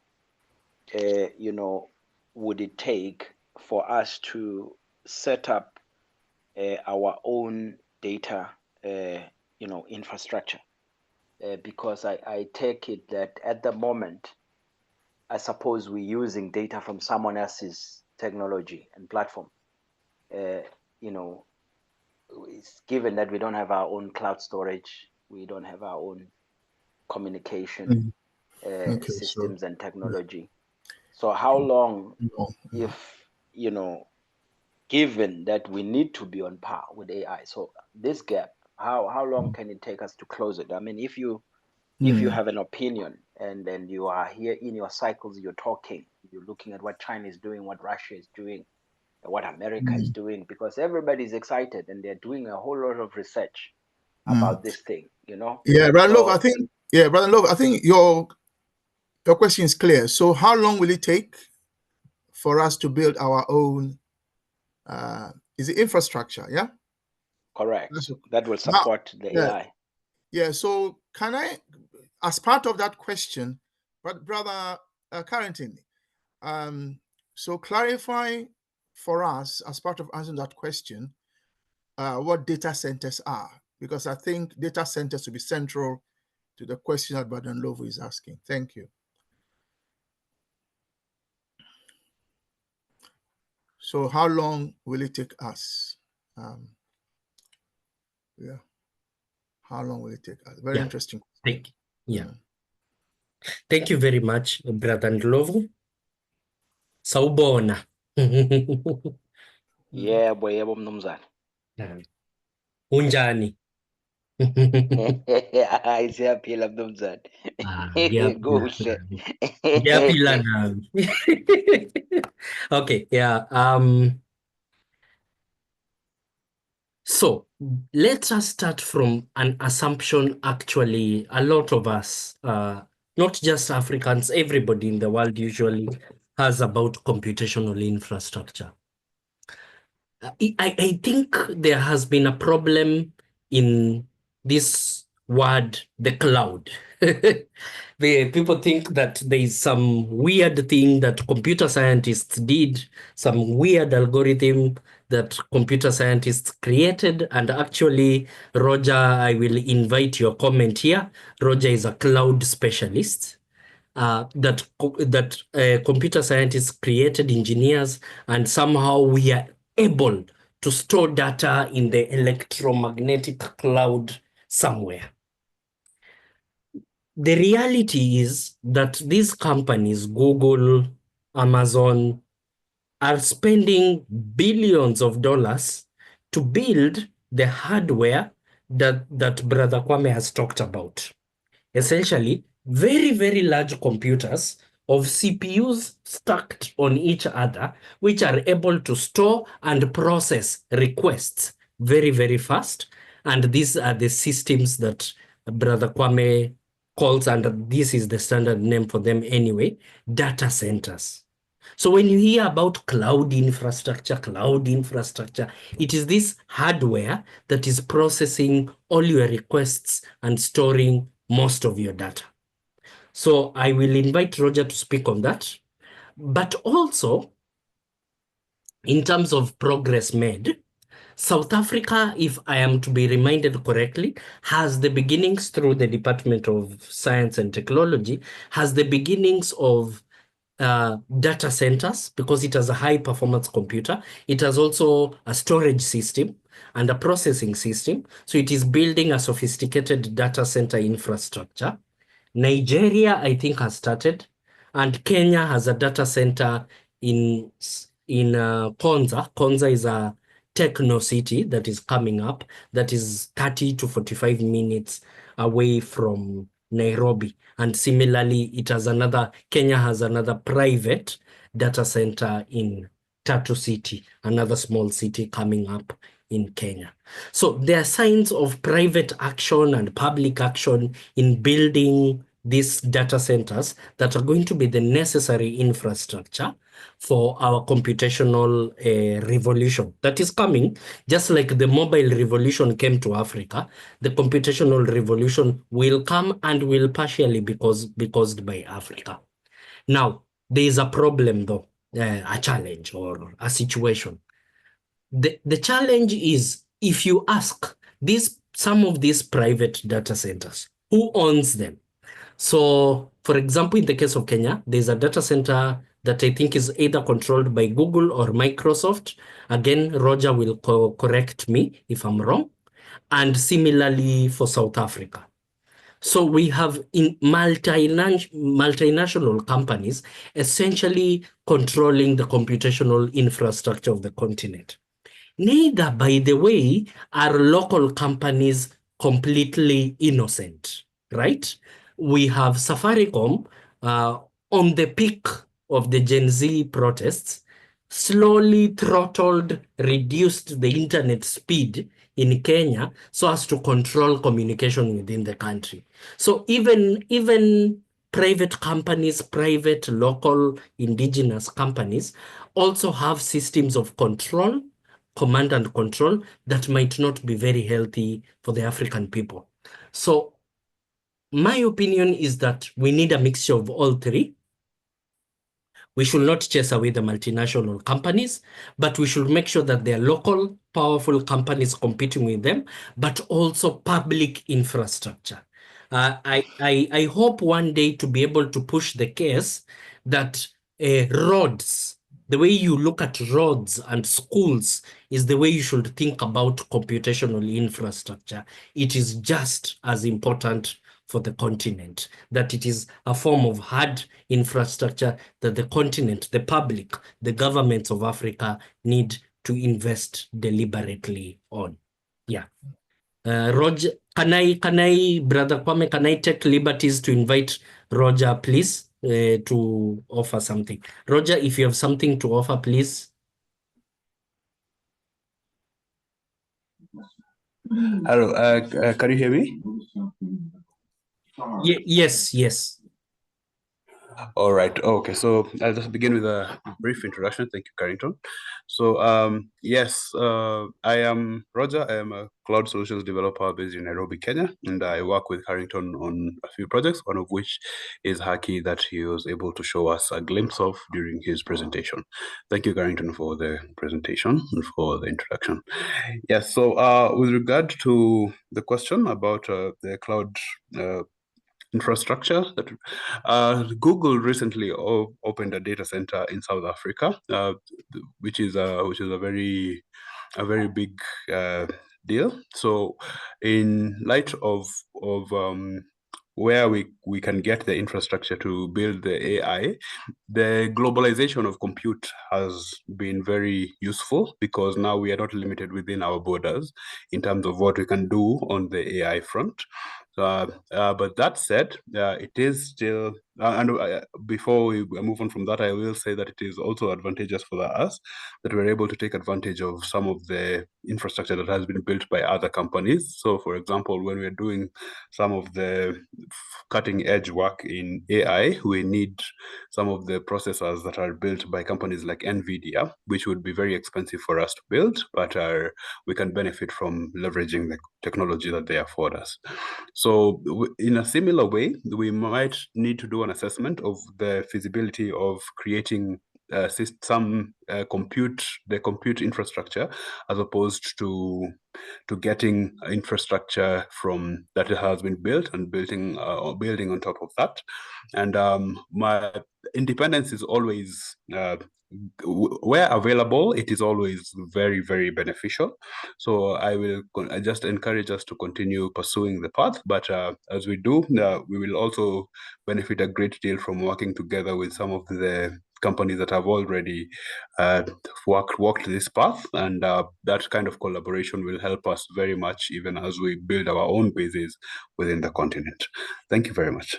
would it take for us to set up our own data, infrastructure? Because I take it that at the moment, I suppose we're using data from someone else's technology and platform. It's given that we don't have our own cloud storage, we don't have our own communication Okay, systems and technology. So how long, if, given that we need to be on par with AI, so this gap, how long can it take us to close it? I mean, if you have an opinion and then you are here in your cycles, you're talking, you're looking at what China is doing, what Russia is doing, what America is doing, because everybody's excited and they're doing a whole lot of research about this thing, Yeah, Brother Love, So- Brother Love, I think your question is clear. So how long will it take for us to build our own is it infrastructure? Yeah, Correct. That will support the AI. Yeah. So can I, as part of that question, Brother Carrington, so clarify for us as part of answering that question what data centers are, because I think data centers will be central to the question that Brother Ndlovu is asking. Thank you. So how long will it take us? How long will it take us? Very interesting. Thank you very much, Brother Ndlovu. Sawubona. Yebo mnumzane. Unjani? Siyaphila mnumzane. Kuhle. Ngiyaphila nami. Okay, so let us start from an assumption. Actually, a lot of us, not just Africans, everybody in the world usually has about computational infrastructure. I think there has been a problem in this word, the cloud. People think that there is some weird thing that computer scientists did, some weird algorithm that computer scientists created. And actually, Roger, I will invite your comment here. Roger is a cloud specialist. That computer scientists created, engineers, and somehow we are able to store data in the electromagnetic cloud somewhere. The reality is that these companies, Google, Amazon, are spending billions of dollars to build the hardware that Brother Kwame has talked about. Essentially, very, very large computers of CPUs stacked on each other, which are able to store and process requests very, very fast. And these are the systems that Brother Kwame calls, and this is the standard name for them anyway, data centers. So when you hear about cloud infrastructure, it is this hardware that is processing all your requests and storing most of your data. So I will invite Roger to speak on that. But also, in terms of progress made, South Africa, if I am to be reminded correctly, has the beginnings through the Department of Science and Technology, has the beginnings of data centers because it has a high performance computer. It has also a storage system and a processing system. So it is building a sophisticated data center infrastructure. Nigeria, I think, has started, and Kenya has a data center in Konza. Konza is a techno city that is coming up, that is 30 to 45 minutes away from Nairobi. And similarly, Kenya has another private data center in Tatu City, another small city coming up in Kenya. So there are signs of private action and public action in building these data centers that are going to be the necessary infrastructure for our computational revolution that is coming. Just like the mobile revolution came to Africa, the computational revolution will come and will partially be caused by Africa. Now, there is a problem though, a challenge or a situation. The challenge is, if you ask some of these private data centers, who owns them? So, for example, in the case of Kenya, there's a data center that I think is either controlled by Google or Microsoft. Again, Roger will correct me if I'm wrong. And similarly for South Africa. So we have in multinational companies essentially controlling the computational infrastructure of the continent. Neither, by the way, are local companies completely innocent, right? We have Safaricom on the peak of the Gen Z protests, slowly throttled, reduced the internet speed in Kenya so as to control communication within the country. So even private companies, private, local, indigenous companies also have systems of control, command and control that might not be very healthy for the African people. So my opinion is that we need a mixture of all three. We should not chase away the multinational companies, but we should make sure that there are local, powerful companies competing with them, but also public infrastructure. I hope one day to be able to push the case that roads, the way you look at roads and schools is the way you should think about computational infrastructure. It is just as important for the continent, that it is a form of hard infrastructure that the continent, the public, the governments of Africa need to invest deliberately on. Yeah. Roger, can I, Brother Kwame, can I take liberties to invite Roger, please, to offer something? Roger, if you have something to offer, please. Hello, can you hear me? Yes. All right. Okay. So I'll just begin with a brief introduction. Thank you, Carrington. So yes, I am Roger. I am a cloud solutions developer based in Nairobi, Kenya, and I work with Carrington on a few projects, one of which is Haki that he was able to show us a glimpse of during his presentation. Thank you, Carrington, for the presentation and for the introduction. Yes. So with regard to the question about the cloud infrastructure, that Google recently opened a data center in South Africa, which is a very big deal. So in light of where we can get the infrastructure to build the AI, the globalization of compute has been very useful, because now we are not limited within our borders in terms of what we can do on the AI front. But that said, it is still, before we move on from that, I will say that it is also advantageous for us that we're able to take advantage of some of the infrastructure that has been built by other companies. So, for example, when we're doing some of the cutting edge work in AI, we need some of the processors that are built by companies like NVIDIA, which would be very expensive for us to build, but we can benefit from leveraging the technology that they afford us. So in a similar way, we might need to do an assessment of the feasibility of creating some compute infrastructure, as opposed to getting infrastructure from that has been built and building on top of that. And my independence is always where available, it is always very, very beneficial. So I just encourage us to continue pursuing the path, but as we do, we will also benefit a great deal from working together with some of the companies that have already walked this path, and that kind of collaboration will help us very much even as we build our own bases within the continent. Thank you very much.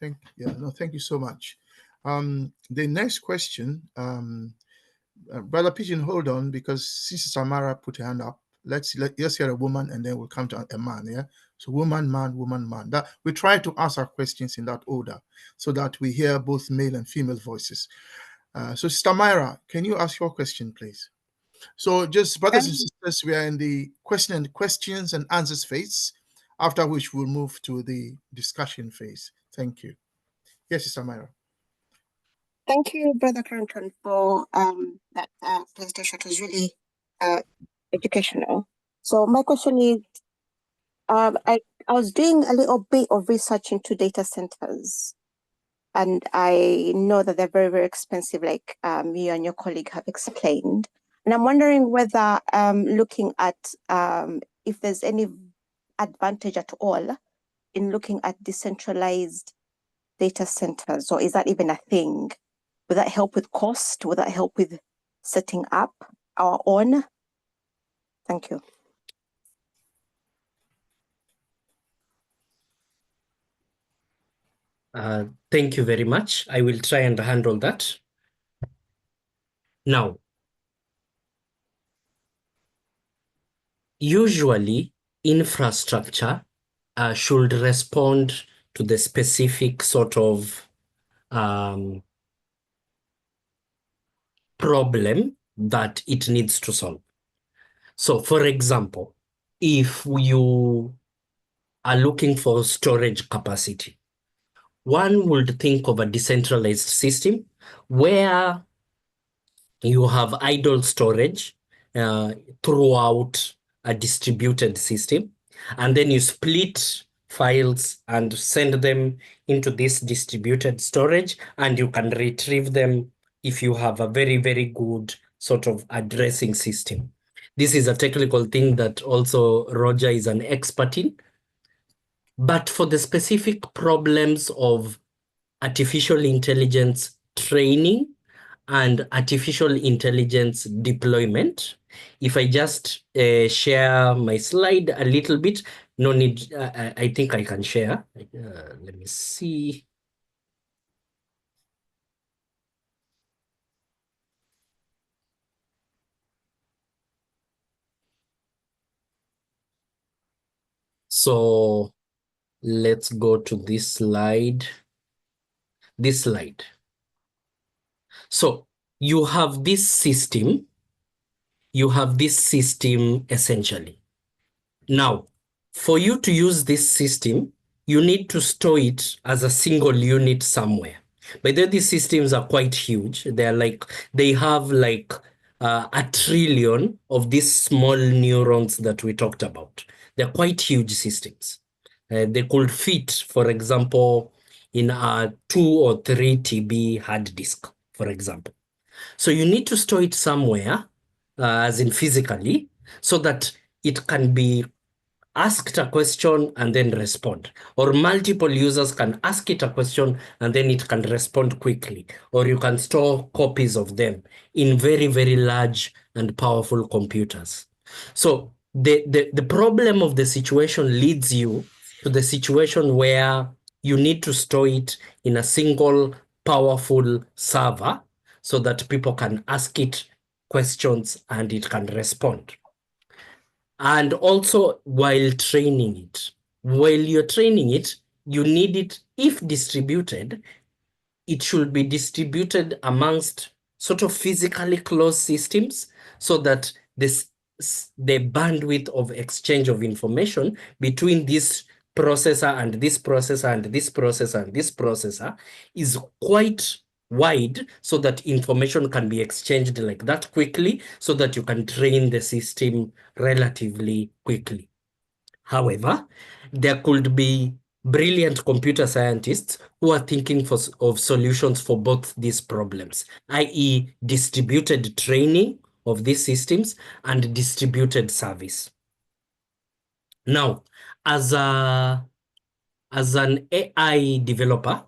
Thank you so much. The next question, Brother Pigeon, hold on, because Sister Samara put her hand up. Let's hear a woman, and then we'll come to a man. Yeah. So woman, man, woman, man. That we try to answer questions in that order, so that we hear both male and female voices. So Sister Myra, can you ask your question, please? So just brothers and sisters, we are in the questions and answers phase, after which we'll move to the discussion phase. Thank you. Yes, Sister Myra. Thank you, Brother Carrington, for that presentation. It was really educational. So my question is, I was doing a little bit of research into data centers, and I know that they're very, very expensive, like you and your colleague have explained. And I'm wondering whether looking at if there's any advantage at all in looking at decentralized data centers, or is that even a thing? Would that help with cost? Would that help with setting up our own? Thank you. Thank you very much. I will try and handle that. Now, usually infrastructure should respond to the specific sort of problem that it needs to solve. So, for example, if you are looking for storage capacity, one would think of a decentralized system where you have idle storage throughout a distributed system, and then you split files and send them into this distributed storage, and you can retrieve them if you have a very, very good sort of addressing system. This is a technical thing that also Roger is an expert in. But for the specific problems of artificial intelligence training and artificial intelligence deployment, if I just share my slide a little bit, no need, I think I can share. Let me see. So let's go to this slide. This slide. So you have this system. You have this system essentially. Now, for you to use this system, you need to store it as a single unit somewhere. But then these systems are quite huge. They have like a trillion of these small neurons that we talked about. They're quite huge systems. They could fit, for example, in a 2 or 3 TB hard disk, for example. So you need to store it somewhere, as in physically, so that it can be asked a question and then respond. Or multiple users can ask it a question and then it can respond quickly. Or you can store copies of them in very, very large and powerful computers. So the problem of the situation leads you to the situation where you need to store it in a single powerful server so that people can ask it questions and it can respond. And also while you're training it, you need it, if distributed, it should be distributed amongst sort of physically closed systems so that the bandwidth of exchange of information between this processor and this processor and this processor and this processor is quite wide, so that information can be exchanged like that quickly, so that you can train the system relatively quickly. However, there could be brilliant computer scientists who are thinking of solutions for both these problems, i.e. distributed training of these systems and distributed service. Now, as an AI developer,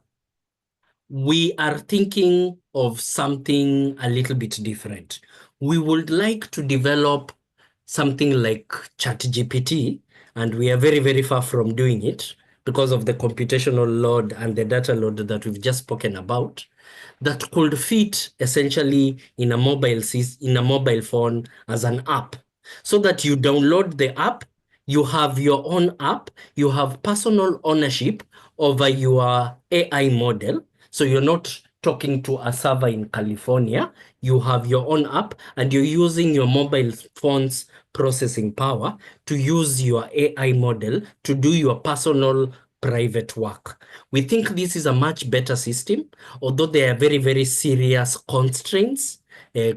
we are thinking of something a little bit different. We would like to develop something like ChatGPT, and we are very, very far from doing it because of the computational load and the data load that we've just spoken about, that could fit essentially in a mobile phone as an app, so that you download the app, you have your own app, you have personal ownership over your AI model. So you're not talking to a server in California. You have your own app and you're using your mobile phone's processing power to use your AI model to do your personal private work. We think this is a much better system, although there are very, very serious constraints,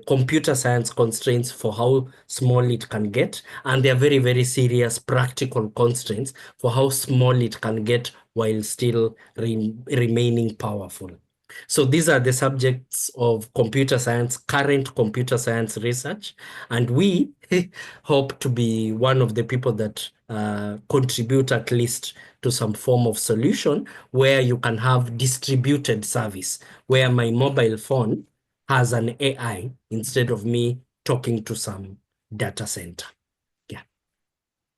computer science constraints for how small it can get. And there are very, very serious practical constraints for how small it can get while still remaining powerful. So these are the subjects of computer science, current computer science research, and we hope to be one of the people that contribute at least to some form of solution where you can have distributed service, where my mobile phone has an AI instead of me talking to some data center. Yeah.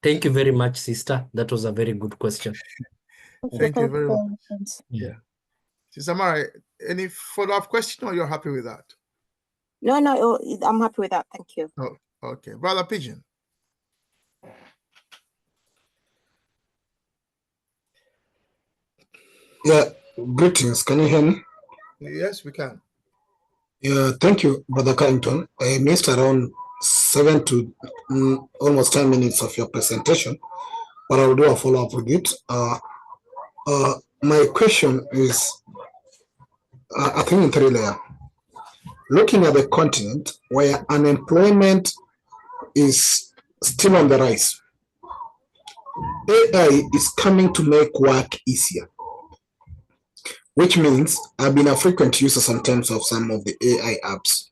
Thank you very much, sister. That was a very good question. Thank you very much. Yeah. Sister Mara, any follow-up question, or you're happy with that? No, I'm happy with that. Thank you. Oh, okay. Brother Pigeon. Yeah, greetings. Can you hear me? Yes, we can. Yeah, thank you, Brother Carrington. I missed around 7 to almost 10 minutes of your presentation, but I'll do a follow-up with it. My question is, I think in 3 layers. Looking at the continent where unemployment is still on the rise, AI is coming to make work easier, which means I've been a frequent user sometimes of some of the AI apps.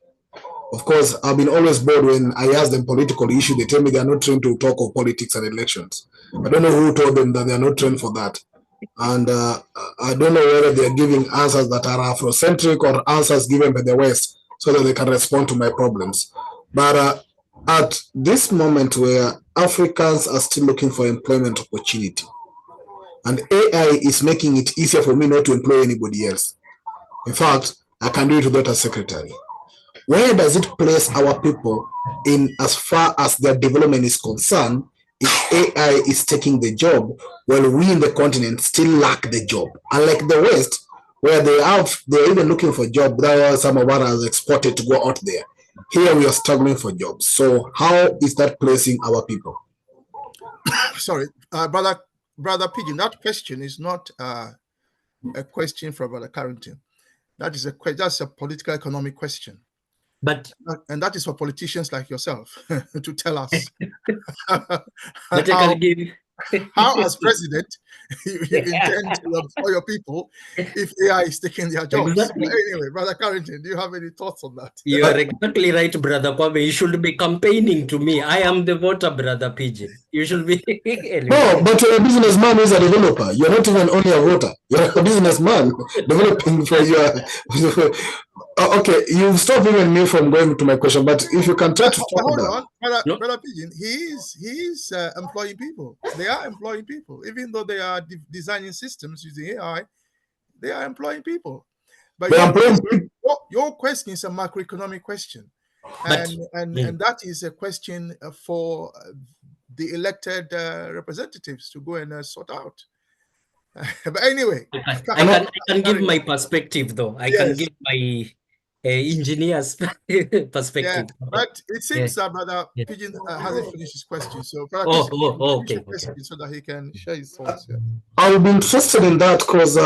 Of course, I've been always bored when I ask them political issue. They tell me they're not trained to talk of politics and elections. I don't know who told them that they're not trained for that. And I don't know whether they're giving answers that are Afrocentric or answers given by the West so that they can respond to my problems. But at this moment where Africans are still looking for employment opportunity, and AI is making it easier for me not to employ anybody else. In fact, I can do it without a secretary. Where does it place our people in as far as their development is concerned if AI is taking the job while we in the continent still lack the job? Unlike the West, where they're even looking for jobs, there some of us are exported to go out there. Here we are struggling for jobs. So how is that placing our people? Sorry, Brother Pigeon, that question is not a question for Brother Carrington. That's a political economic question. And that is for politicians like yourself to tell us how as president, you intend to employ your people if AI is taking their jobs. Exactly. Anyway, Brother Carrington, do you have any thoughts on that? You are exactly right, Brother Kwame. You should be campaigning to me. I am the voter, Brother Pigeon. You should be. No, but you're a businessman who's a developer. You're not even only a voter. You're a businessman developing for your. Okay, you stop even me from going to my question, but if you can try to talk about. Brother Pigeon, he is employing people. They are employing people, even though they are designing systems using AI. They are employing people. But your question is a macroeconomic question, and that is a question for the elected representatives to go and sort out. But anyway, I can give my perspective, though. I can give my engineer's perspective. Yeah, but it seems that Brother Pigeon hasn't finished his question. So, okay. So that he can share his thoughts. Yeah. I'll be interested in that because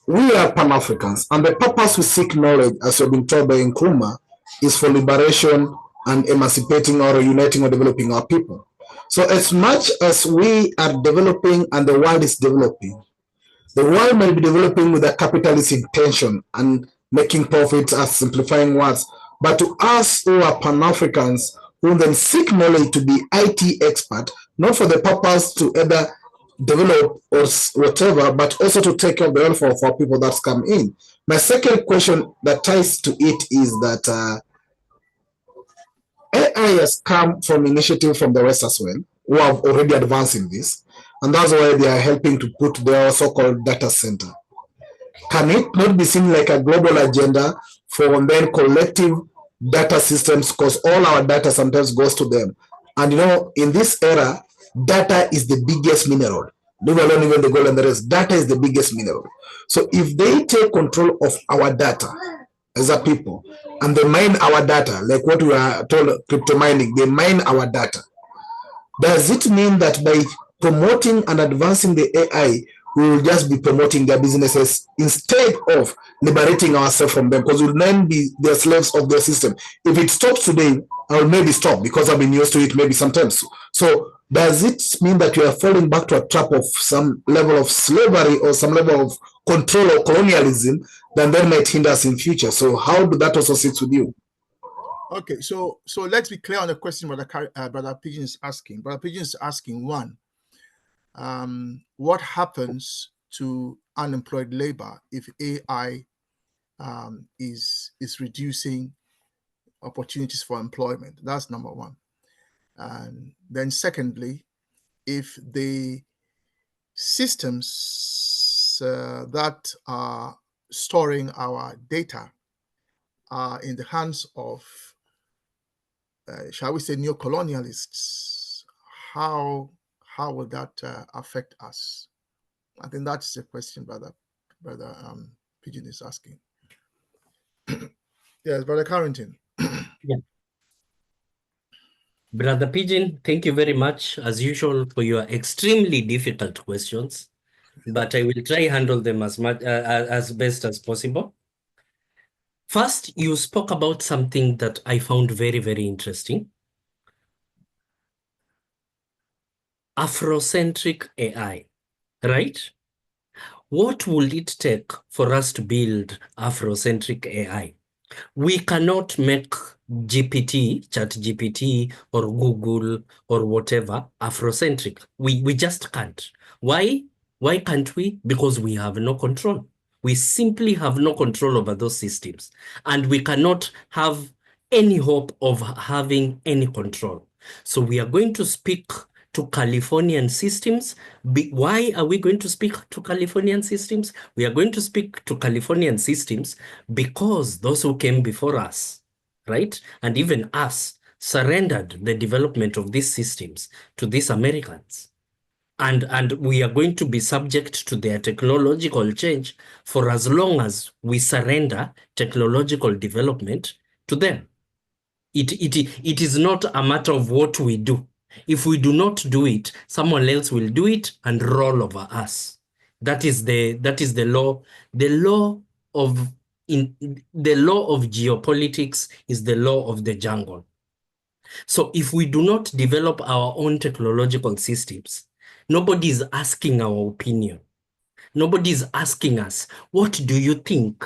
we are Pan-Africans, and the purpose we seek knowledge, as you've been told by Nkrumah, is for liberation and emancipating or uniting or developing our people. So as much as we are developing and the world is developing, the world may be developing with a capitalist intention and making profits as simplifying words. But to us who are Pan-Africans, who then seek knowledge to be IT expert, not for the purpose to either develop or whatever, but also to take care of the welfare of our people that's come in. My second question that ties to it is that AI has come from initiative from the West as well, who have already advanced in this, and that's why they are helping to put their so-called data center. Can it not be seen like a global agenda for then collective data systems, because all our data sometimes goes to them? And in this era, data is the biggest mineral. Leave alone even the gold and the rest. Data is the biggest mineral. So if they take control of our data as a people, and they mine our data, like what we are told, crypto mining, they mine our data. Does it mean that by promoting and advancing the AI, we will just be promoting their businesses instead of liberating ourselves from them? Because we'll then be the slaves of their system. If it stops today, I'll maybe stop because I've been used to it maybe sometimes. So does it mean that we are falling back to a trap of some level of slavery or some level of control or colonialism that then might hinder us in future? So how do that also sit with you? Okay, so let's be clear on the question Brother Pigeon is asking. Brother Pigeon is asking, one, what happens to unemployed labor if AI is reducing opportunities for employment? That's number one. And then secondly, if the systems that are storing our data are in the hands of, shall we say, neo-colonialists, how will that affect us? I think that's the question Brother Pigeon is asking. Yes, Brother Carrington. Yeah. Brother Pigeon, thank you very much, as usual, for your extremely difficult questions, but I will try handle them as best as possible. First, you spoke about something that I found very, very interesting. Afrocentric AI, right? What will it take for us to build Afrocentric AI? We cannot make ChatGPT or Google or whatever Afrocentric. We just can't. Why? Why can't we? Because we have no control. We simply have no control over those systems. And we cannot have any hope of having any control. So we are going to speak to Californian systems. Why are we going to speak to Californian systems? We are going to speak to Californian systems because those who came before us, right, and even us, surrendered the development of these systems to these Americans. And we are going to be subject to their technological change for as long as we surrender technological development to them. It is not a matter of what we do. If we do not do it, someone else will do it and roll over us. That is the law. The law of geopolitics is the law of the jungle. So if we do not develop our own technological systems, nobody is asking our opinion. Nobody is asking us, what do you think,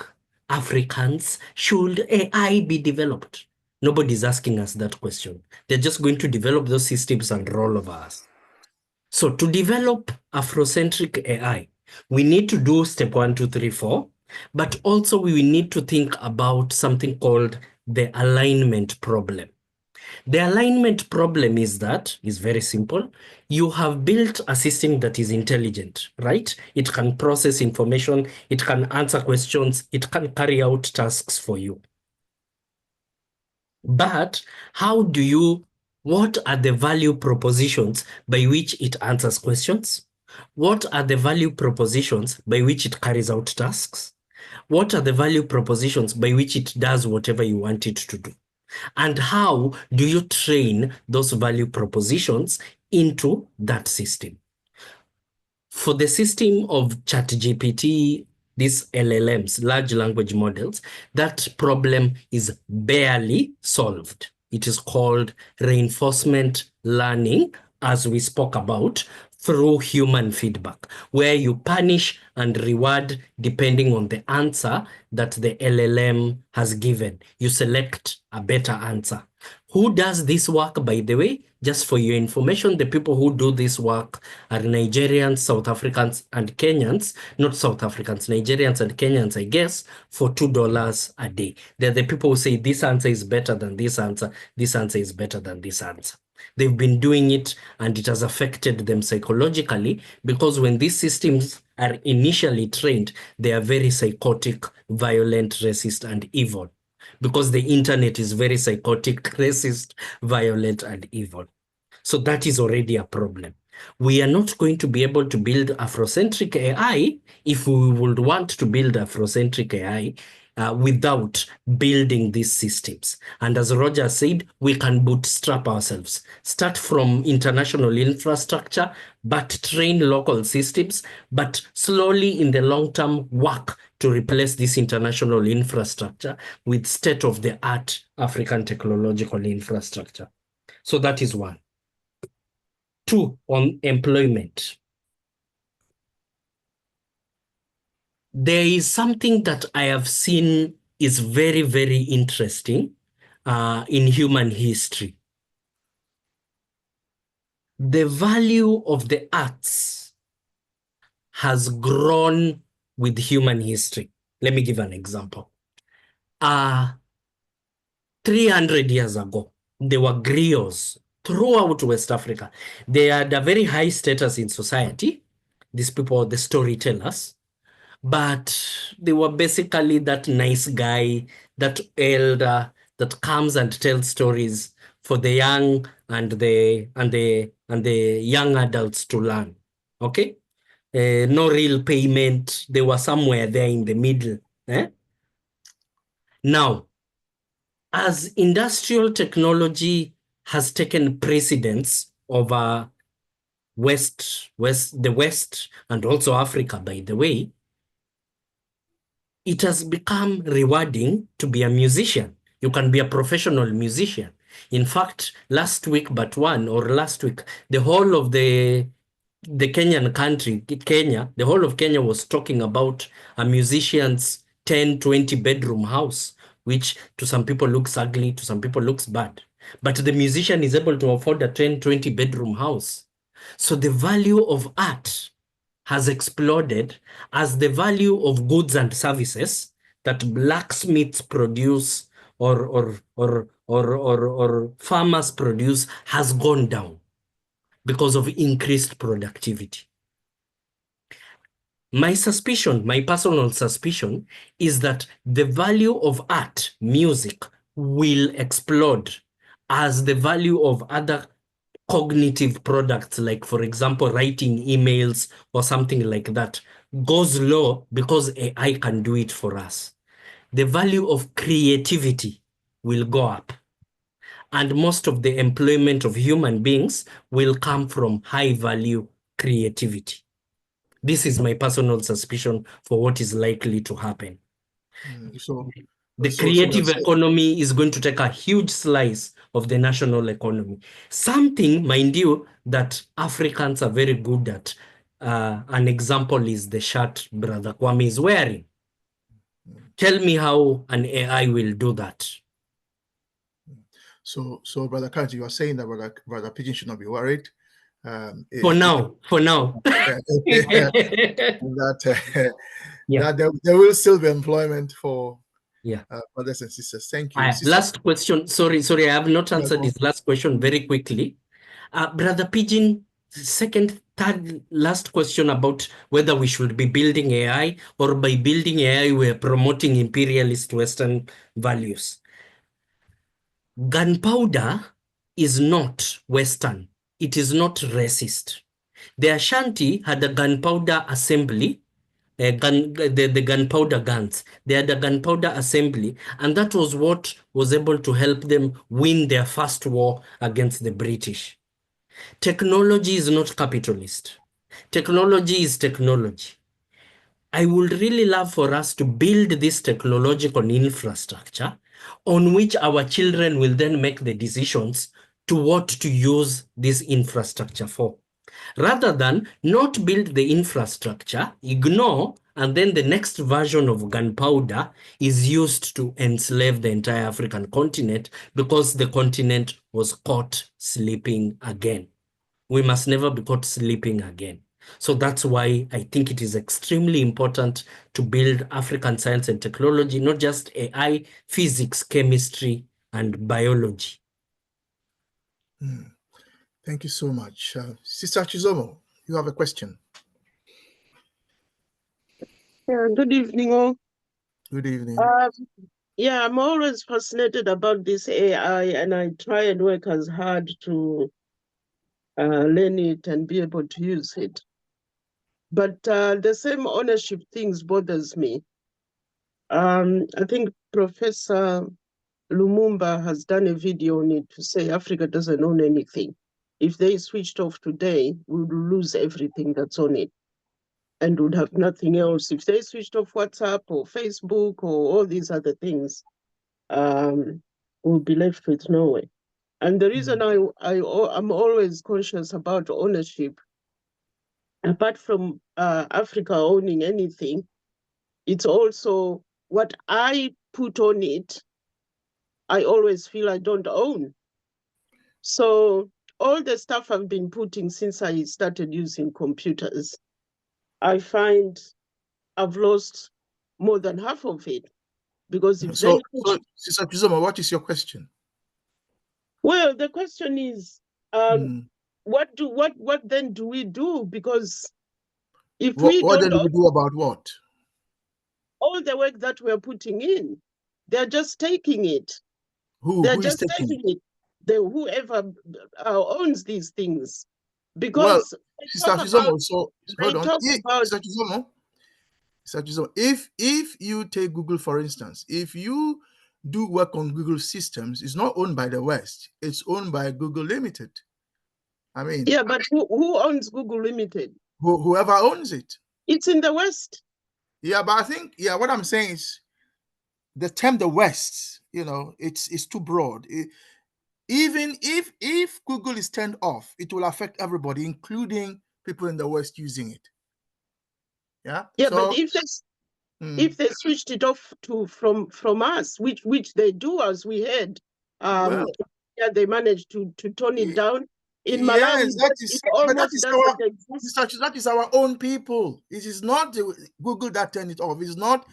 Africans, should AI be developed? Nobody's asking us that question. They're just going to develop those systems and roll over us. So to develop Afrocentric AI, we need to do step 1, 2, 3, 4, but also we need to think about something called the alignment problem. The alignment problem is very simple. You have built a system that is intelligent, right? It can process information, it can answer questions, it can carry out tasks for you. But what are the value propositions by which it answers questions? What are the value propositions by which it carries out tasks? What are the value propositions by which it does whatever you want it to do? And how do you train those value propositions into that system? For the system of ChatGPT, these LLMs, large language models, that problem is barely solved. It is called reinforcement learning, as we spoke about, through human feedback, where you punish and reward depending on the answer that the LLM has given. You select a better answer. Who does this work, by the way? Just for your information, the people who do this work are Nigerians, South Africans, and Kenyans. Not South Africans, Nigerians and Kenyans, I guess, for $2 a day. They're the people who say this answer is better than this answer is better than this answer. They've been doing it, and it has affected them psychologically, because when these systems are initially trained, they are very psychotic, violent, racist, and evil. Because the internet is very psychotic, racist, violent, and evil. So that is already a problem. We are not going to be able to build Afrocentric AI if we would want to build Afrocentric AI without building these systems. And as Roger said, we can bootstrap ourselves. Start from international infrastructure, but train local systems, but slowly in the long term work to replace this international infrastructure with state-of-the-art African technological infrastructure. So that is one. Two, on employment. There is something that I have seen is very, very interesting in human history. The value of the arts has grown with human history. Let me give an example. 300 years ago, there were griots throughout West Africa. They had a very high status in society. These people, the storytellers, but they were basically that nice guy, that elder that comes and tells stories for the young and the young adults to learn. Okay, no real payment. They were somewhere there in the middle. Now, as industrial technology has taken precedence over the West, and also Africa, by the way, it has become rewarding to be a musician. You can be a professional musician. In fact, last week, the whole of the Kenyan country, Kenya, the whole of Kenya was talking about a musician's 10, 20 bedroom house, which to some people looks ugly, to some people looks bad. But the musician is able to afford a 10, 20 bedroom house. So the value of art has exploded as the value of goods and services that blacksmiths produce or farmers produce has gone down because of increased productivity. My personal suspicion, is that the value of art, music, will explode as the value of other cognitive products, like, for example, writing emails or something like that, goes low because AI can do it for us. The value of creativity will go up. And most of the employment of human beings will come from high-value creativity. This is my personal suspicion for what is likely to happen. The creative economy is going to take a huge slice of the national economy. Something, mind you, that Africans are very good at. An example is the shirt Brother Kwame is wearing. Tell me how an AI will do that. So Brother Kanji, you are saying that Brother Pidgin should not be worried. For now. That there will still be employment for brothers and sisters. Thank you. Last question. Sorry, I have not answered this last question very quickly. Brother Pidgin, third, last question about whether we should be building AI, or by building AI, we are promoting imperialist Western values. Gunpowder is not Western. It is not racist. The Ashanti had a gunpowder assembly, the gunpowder guns. They had a gunpowder assembly, and that was what was able to help them win their first war against the British. Technology is not capitalist. Technology is technology. I would really love for us to build this technological infrastructure on which our children will then make the decisions to what to use this infrastructure for, rather than not build the infrastructure, ignore, And then the next version of gunpowder is used to enslave the entire African continent because the continent was caught sleeping again. We must never be caught sleeping again. So that's why I think it is extremely important to build African science and technology, not just AI, physics, chemistry, and biology. Thank you so much. Sister Chizomo, you have a question. Yeah, good evening, all. Good evening. Yeah, I'm always fascinated about this AI, and I try and work as hard to learn it and be able to use it. But the same ownership things bothers me. I think Professor Lumumba has done a video on it to say Africa doesn't own anything. If they switched off today, we would lose everything that's on it and would have nothing else. If they switched off WhatsApp or Facebook or all these other things, we'll be left with nowhere. And the reason I'm always conscious about ownership, apart from Africa owning anything, it's also what I put on it, I always feel I don't own. So all the stuff I've been putting since I started using computers, I find I've lost more than half of it. Because if So, they Sister Chizomo, what is your question? Well, the question is, what then do we do? Because if we What don't then do we do about what? all the work that we're putting in, they're just taking it. Who They're is just taking taking it. Whoever owns these things, Well, because Sister Chizomo, so hold on. Sister Chizomo, if you take Google, for instance, if you do work on Google systems, it's not owned by the West, it's owned by Google Limited. I mean, yeah, but who owns Google Limited? Whoever owns it. It's in the West. Yeah, but I think, what I'm saying is the term the West, it's too broad. Even if Google is turned off, it will affect everybody, including people in the West using it. Yeah. Yeah, so, but if they switched it off from us, which they do, as we heard, yeah, they managed to tone it down. In Malawi, that is our own people. It is not Google that turned it off. It's not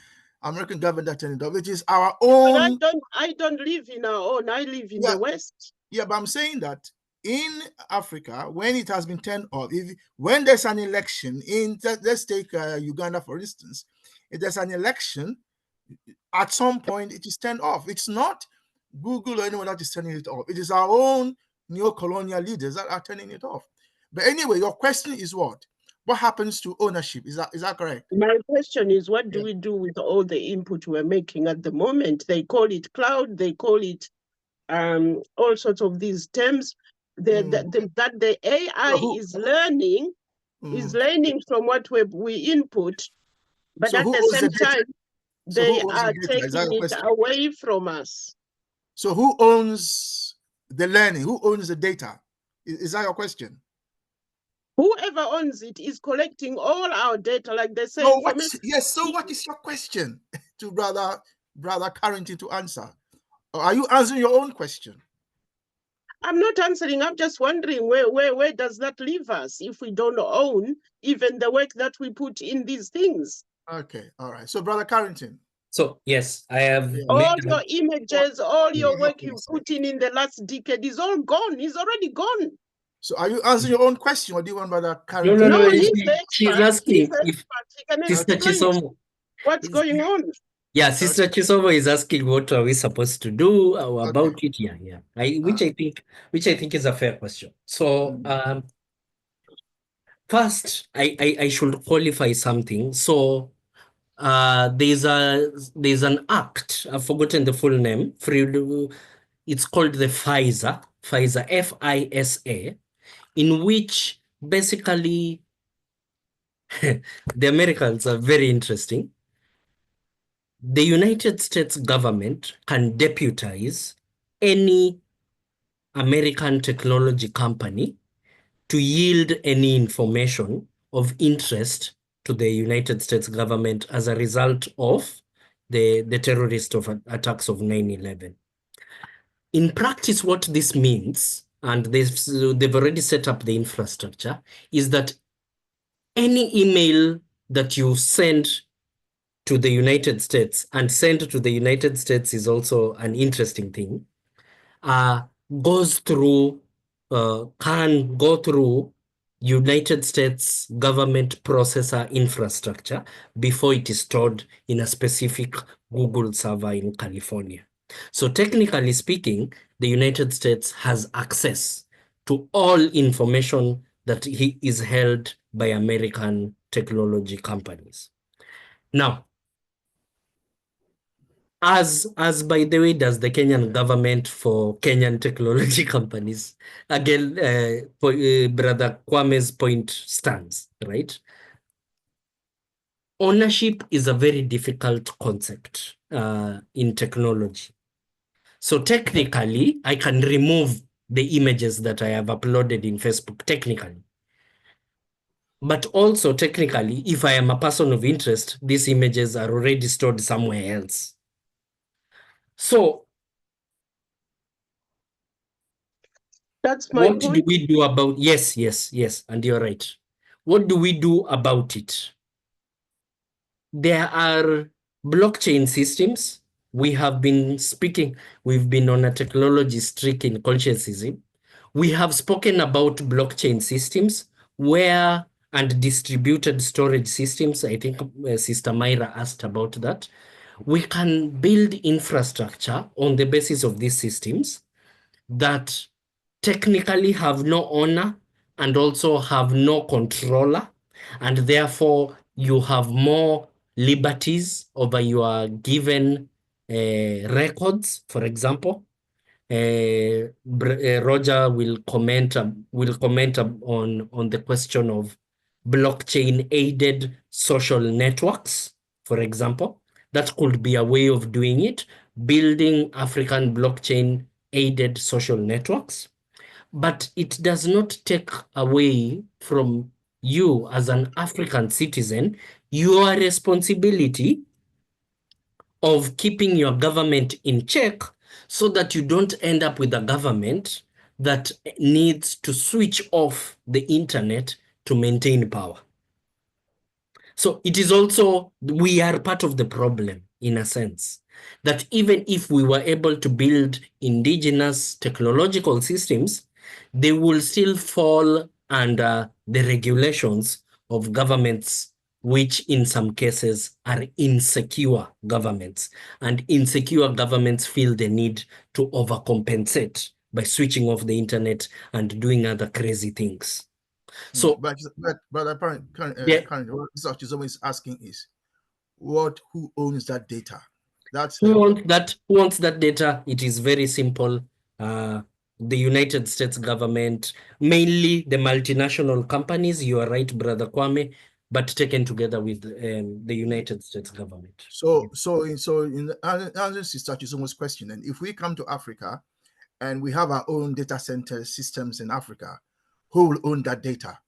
American government that turned it off. It is our own. But I don't live in our own. I live in the West. Yeah, but I'm saying that in Africa, when it has been turned off, when there's an election let's take Uganda, for instance, if there's an election, at some point it is turned off. It's not Google or anyone that is turning it off. It is our own neo-colonial leaders that are turning it off. But anyway, your question is what? What happens to ownership? Is that correct? My question is, what do we do with all the input we're making at the moment? They call it cloud. They call it all sorts of these terms. That the AI is learning from what we input, but So at the same time, they are taking it away from us. So who owns the learning? Who owns the data? Is that your question? Whoever owns it is collecting all our data, like they say. So what is your question to brother Carrington to answer? Or are you answering your own question? I'm not answering. I'm just wondering where does that leave us if we don't own even the work that we put in these things? Okay, all right. So, Brother Carrington. So yes, I have all your images, all your work you put in the last decade is all gone. It's already gone. So are you answering your own question, or do you want Brother Carrington? No, she's asking if Sister Chizomo, what's going on? Yeah, Sister Chizomo is asking what are we supposed to do about it. Yeah. Which I think is a fair question. So first, I should qualify something. So there's an act. I've forgotten the full name. It's called the FISA, FISA, in which basically the Americans are very interesting. The United States government can deputize any American technology company to yield any information of interest to the United States government as a result of the terrorist attacks of 9/11. In practice, what this means, and they've already set up the infrastructure, is that any email that you send to the United States, and send to the United States is also an interesting thing, goes through, can go through United States government processor infrastructure before it is stored in a specific Google server in California. So technically speaking, the United States has access to all information that is held by American technology companies. Now, as by the way, does the Kenyan government for Kenyan technology companies. Again, Brother Kwame's point stands, right? Ownership is a very difficult concept in technology. So technically, I can remove the images that I have uploaded in Facebook, technically. But also technically, if I am a person of interest, these images are already stored somewhere else. So That's my what do point. we do about, yes, and you're right. What do we do about it? There are blockchain systems. We have been speaking, we've been on a technology streak in conscientism. We have spoken about blockchain systems and distributed storage systems. I think Sister Myra asked about that. We can build infrastructure on the basis of these systems that technically have no owner and also have no controller, and therefore you have more liberties over your given records. For example, Roger will comment on the question of blockchain aided social networks, for example. That could be a way of doing it, building African blockchain aided social networks. But it does not take away from you as an African citizen your responsibility of keeping your government in check, so that you don't end up with a government that needs to switch off the internet to maintain power. So it is also, we are part of the problem in a sense, that even if we were able to build indigenous technological systems, they will still fall under the regulations of governments, which in some cases are insecure governments. And insecure governments feel the need to overcompensate by switching off the internet and doing other crazy things. So, but apparently, yeah. what Mr. Chizomo is asking is, who owns that data? That's Who wants that data? It is very simple. The United States government, mainly the multinational companies. You are right, Brother Kwame, but taken together with the United States government. So in answer to Sister Chizomo's question, and if we come to Africa and we have our own data center systems in Africa, who will own that data?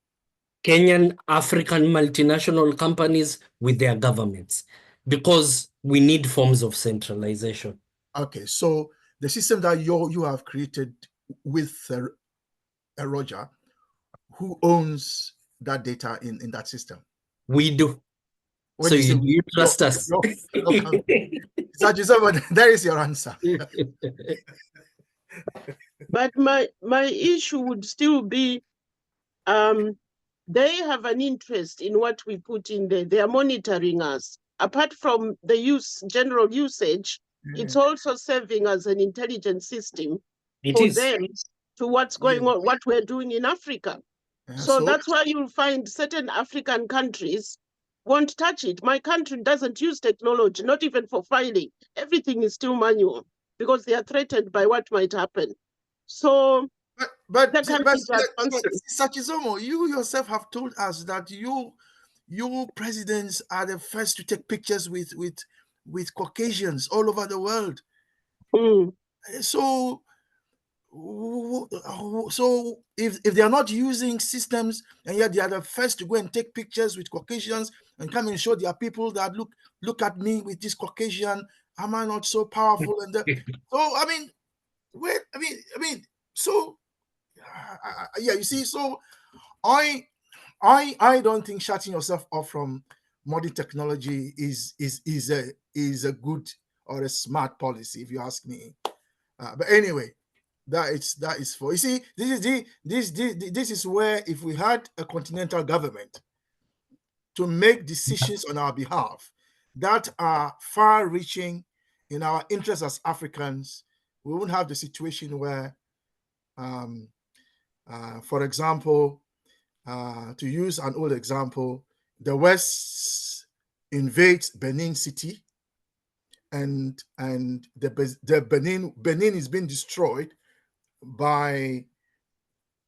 Kenyan African multinational companies with their governments, because we need forms of centralization. Okay, so the system that you have created with Roger, who owns that data in that system? We do. When So you you trust us? There is your answer. But my issue would still be, they have an interest in what we put in there. They are monitoring us. Apart from the general usage, it's also serving as an intelligence system for them to what's going on, what we're doing in Africa. So that's why you'll find certain African countries won't touch it. My country doesn't use technology, not even for filing. Everything is still manual because they are threatened by what might happen. So, but Chizomo, you yourself have told us that you presidents are the first to take pictures with Caucasians all over the world. So So if they are not using systems, and yet they are the first to go and take pictures with Caucasians and come and show their people that look at me with this Caucasian, am I not so powerful? And so I mean, so yeah, you see, so I don't think shutting yourself off from modern technology is a good or a smart policy, if you ask me. But anyway, that is for, you see, this is where, if we had a continental government to make decisions on our behalf that are far-reaching in our interests as Africans, we wouldn't have the situation where, for example, to use an old example, the West invades Benin City, and the Benin is being destroyed by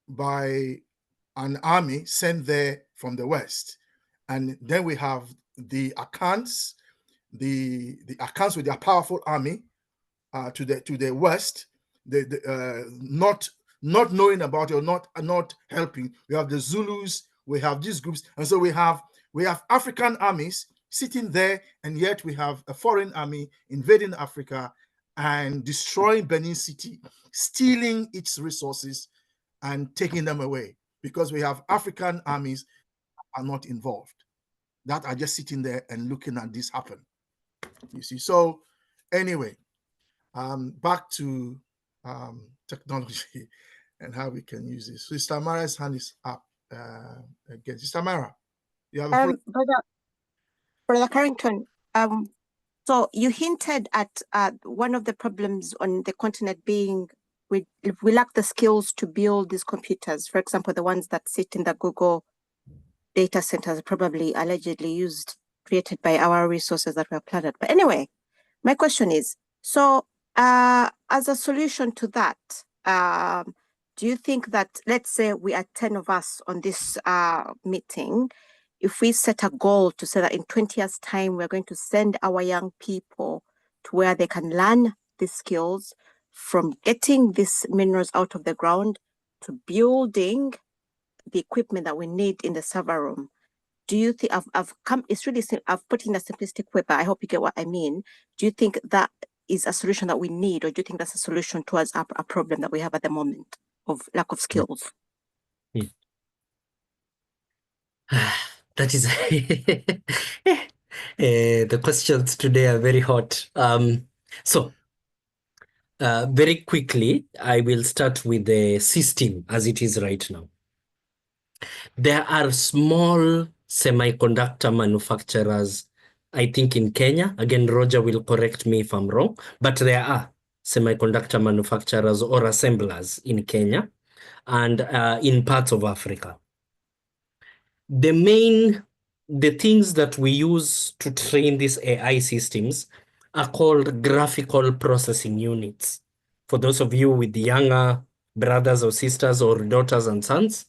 an army sent there from the West. And then we have the Akans, the Akans with their powerful army to the West, not knowing about it, or not helping. We have the Zulus, we have these groups, and so we have African armies sitting there, and yet we have a foreign army invading Africa and destroying Benin City, stealing its resources and taking them away, because we have African armies that are not involved, that are just sitting there and looking at this happen. You see, so anyway, back to technology and how we can use this. Sister Mara's hand is up again. Sister Mara, you have a Brother Carrington, so you hinted at one of the problems on the continent being we lack the skills to build these computers. For example, the ones that sit in the Google data centers, probably allegedly created by our resources that were planted. But anyway, my question is, so as a solution to that, do you think that, let's say we are 10 of us on this meeting, if we set a goal to say that in 20 years' time, we're going to send our young people to where they can learn these skills, from getting these minerals out of the ground to building the equipment that we need in the server room, do you think I've put in a simplistic way, but I hope you get what I mean. Do you think that is a solution that we need, or do you think that's a solution towards a problem that we have at the moment of lack of skills? That is the questions today are very hot. Very quickly, I will start with the system as it is right now. There are small semiconductor manufacturers, I think in Kenya. Again, Roger will correct me if I'm wrong, but there are semiconductor manufacturers or assemblers in Kenya and in parts of Africa. The things that we use to train these AI systems are called graphical processing units. For those of you with younger brothers or sisters or daughters and sons,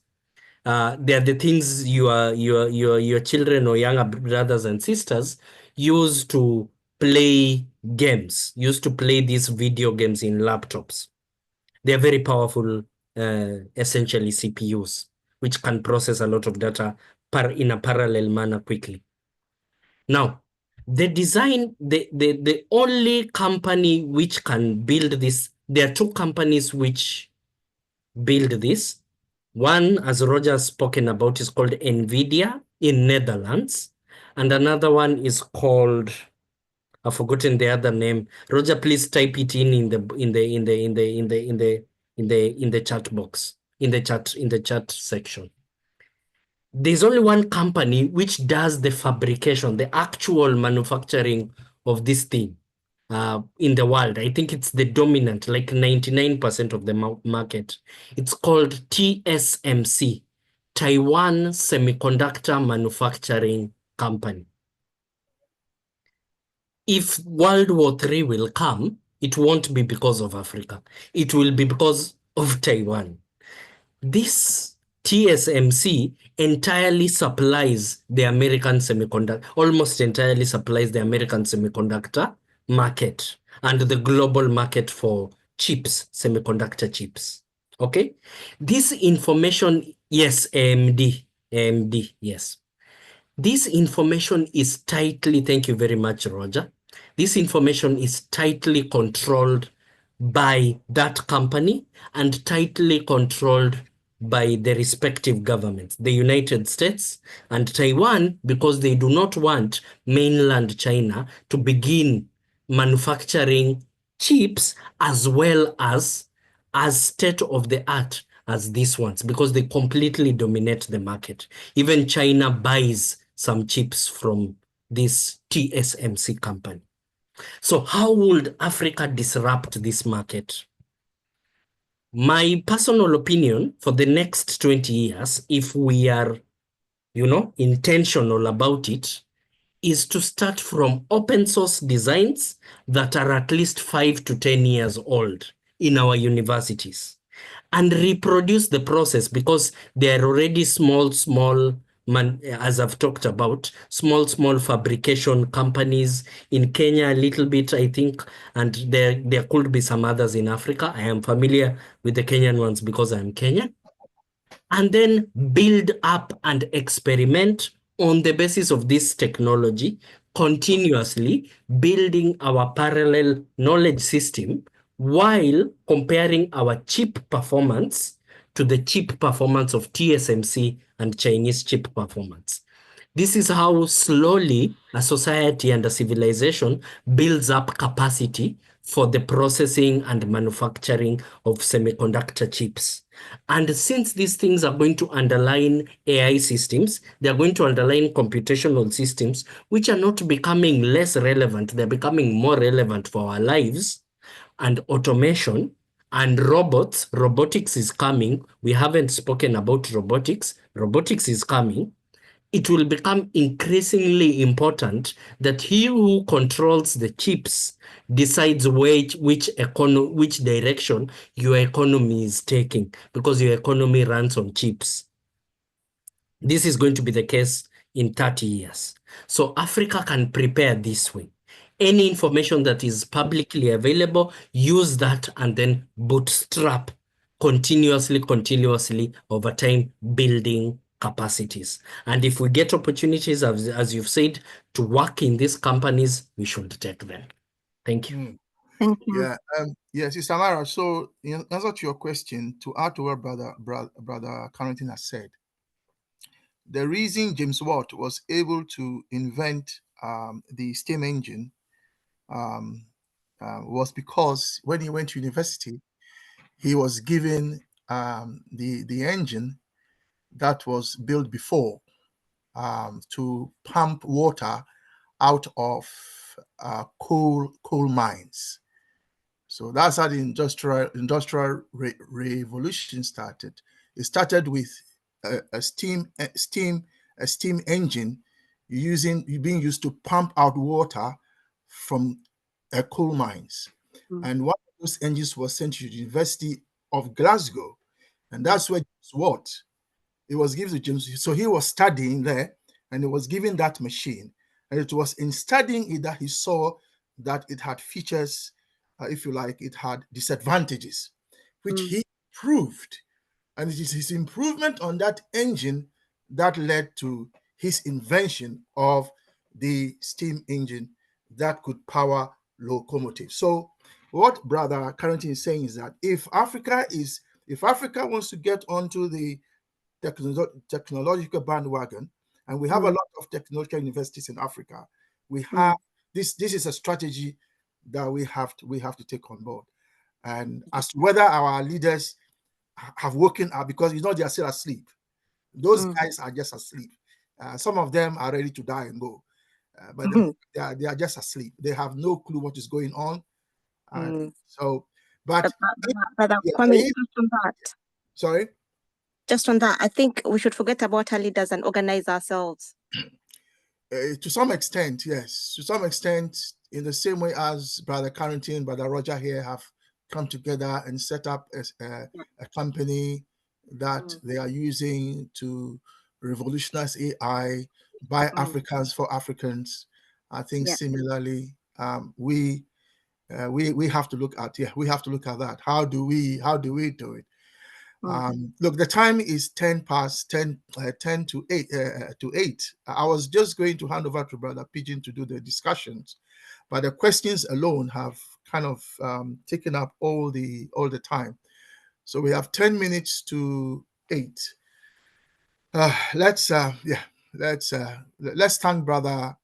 they are the things your children or younger brothers and sisters use to play games, used to play these video games in laptops. They are very powerful, essentially CPUs, which can process a lot of data in a parallel manner quickly. Now, the only company which can build this, there are two companies which build this. One, as Roger has spoken about, is called NVIDIA in Netherlands, and another one is called, I've forgotten the other name. Roger, please type it in the chat box, in the chat section. There's only one company which does the fabrication, the actual manufacturing of this thing in the world. I think it's the dominant, like 99% of the market. It's called TSMC, Taiwan Semiconductor Manufacturing Company. If World War III will come, it won't be because of Africa. It will be because of Taiwan. This TSMC entirely supplies the American semiconductor, almost entirely supplies the American semiconductor market and the global market for chips, semiconductor chips. Okay, this information, yes, AMD, yes. This information is tightly, thank you very much, Roger. This information is tightly controlled by that company and tightly controlled by the respective governments, the United States and Taiwan, because they do not want mainland China to begin manufacturing chips as well as state of the art as these ones, because they completely dominate the market. Even China buys some chips from this TSMC company. So how would Africa disrupt this market? My personal opinion, for the next 20 years, if we are, intentional about it, is to start from open source designs that are at least 5 to 10 years old in our universities and reproduce the process, because they are already small, as I've talked about, small fabrication companies in Kenya a little bit, I think, and there could be some others in Africa. I am familiar with the Kenyan ones because I'm Kenyan. And then build up and experiment on the basis of this technology, continuously building our parallel knowledge system while comparing our chip performance to the chip performance of TSMC and Chinese chip performance. This is how slowly a society and a civilization builds up capacity for the processing and manufacturing of semiconductor chips. And since these things are going to underline AI systems, they're going to underline computational systems, which are not becoming less relevant, they're becoming more relevant for our lives, and automation and robotics is coming. We haven't spoken about robotics. Robotics is coming. It will become increasingly important that he who controls the chips decides which direction your economy is taking, because your economy runs on chips. This is going to be the case in 30 years. So Africa can prepare this way. Any information that is publicly available, use that and then bootstrap continuously over time, building capacities. And if we get opportunities, as you've said, to work in these companies, we should take them. Thank you. Thank you. Yeah. Yes, Sister Mara. So, in answer to your question, to add to what Brother Carrington has said, the reason James Watt was able to invent the steam engine was because when he went to university, he was given the engine that was built before to pump water out of coal mines. So that's how the industrial revolution started. It started with a steam engine being used to pump out water from coal mines. And one of those engines was sent to the University of Glasgow, and that's where James Watt, it was given to James. So he was studying there, and he was given that machine. And it was in studying it that he saw that it had features, if you like, it had disadvantages, which he proved. And it is his improvement on that engine that led to his invention of the steam engine that could power locomotives. So what Brother Carrington is saying is that if Africa wants to get onto the technological bandwagon, and we have a lot of technological universities in Africa, we have this is a strategy that we have to take on board. And as to whether our leaders have woken up, because they are still asleep. Those guys are just asleep. Some of them are ready to die and go, but they are just asleep. They have no clue what is going on. So, but sorry. Just on that, I think we should forget about our leaders and organize ourselves. To some extent, yes. To some extent, in the same way as Brother Carrington, Brother Roger here have come together and set up a company that they are using to revolutionize AI by Africans for Africans. I think similarly, we we have to look at that. How do we do it? Look, the time is 10 to 8. I was just going to hand over to Brother Pigeon to do the discussions, but the questions alone have kind of taken up all the time. So we have 10 minutes to 8. Let's thank Brother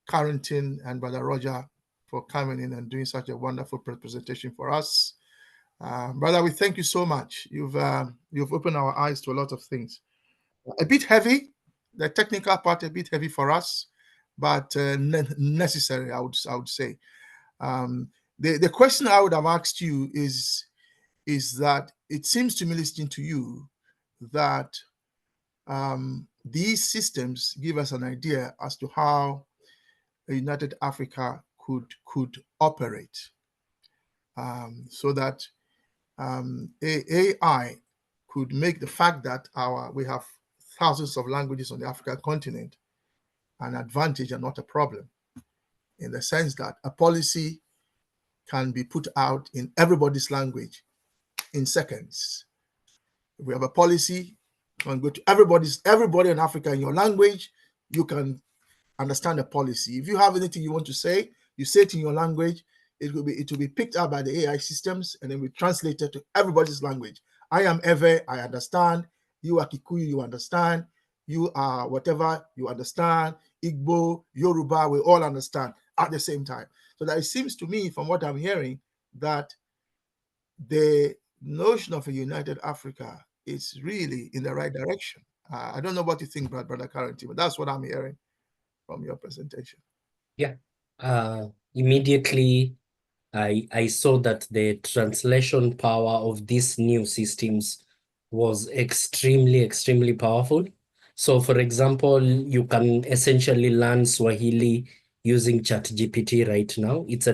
Carrington and Brother Roger for coming in and doing such a wonderful presentation for us. Brother, we thank you so much. You've opened our eyes to a lot of things. A bit heavy, the technical part a bit heavy for us, but necessary, I would say. The question I would have asked you is that it seems to me, listening to you, that these systems give us an idea as to how a united Africa could operate, so that AI could make the fact that we have thousands of languages on the African continent an advantage and not a problem, in the sense that a policy can be put out in everybody's language in seconds. If we have a policy, you can go to everybody in Africa in your language, you can understand the policy. If you have anything you want to say, you say it in your language, it will be picked up by the AI systems and then be translated to everybody's language. I am Ewe, I understand. You are Kikuyu, you understand. You are whatever, you understand. Igbo, Yoruba, we all understand at the same time. So that it seems to me, from what I'm hearing, that the notion of a united Africa is really in the right direction. I don't know what you think, Brother Carrington, but that's what I'm hearing from your presentation. Yeah. Immediately, I saw that the translation power of these new systems was extremely powerful. So, for example, you can essentially learn Swahili using ChatGPT right now. It's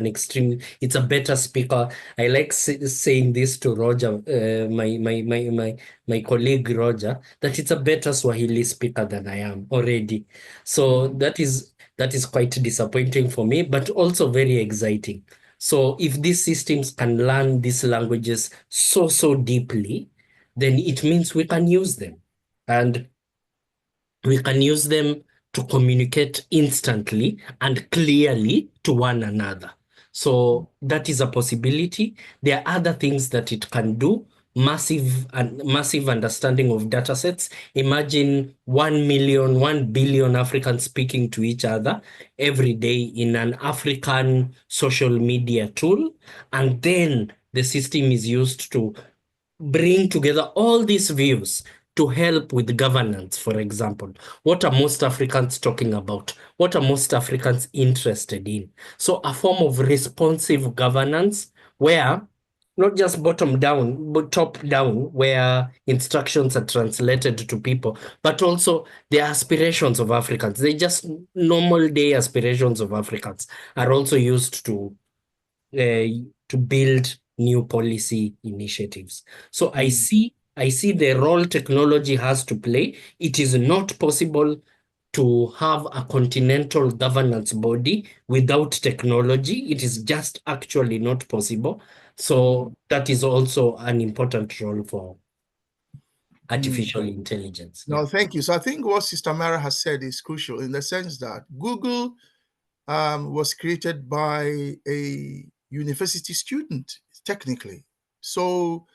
a better speaker. I like saying this to Roger, my colleague Roger, that it's a better Swahili speaker than I am already. So that is quite disappointing for me, but also very exciting. So if these systems can learn these languages so deeply, then it means we can use them. And we can use them to communicate instantly and clearly to one another. So that is a possibility. There are other things that it can do. Massive understanding of data sets. Imagine 1 billion Africans speaking to each other every day in an African social media tool. And then the system is used to bring together all these views to help with governance, for example. What are most Africans talking about? What are most Africans interested in? So a form of responsive governance where not just bottom down, but top down, where instructions are translated to people, but also the aspirations of Africans. They just normal day aspirations of Africans are also used to build new policy initiatives. So I see the role technology has to play. It is not possible to have a continental governance body without technology. It is just actually not possible. So that is also an important role for artificial intelligence. No, thank you. So I think what Sister Mara has said is crucial, in the sense that Google was created by a university student, technically. So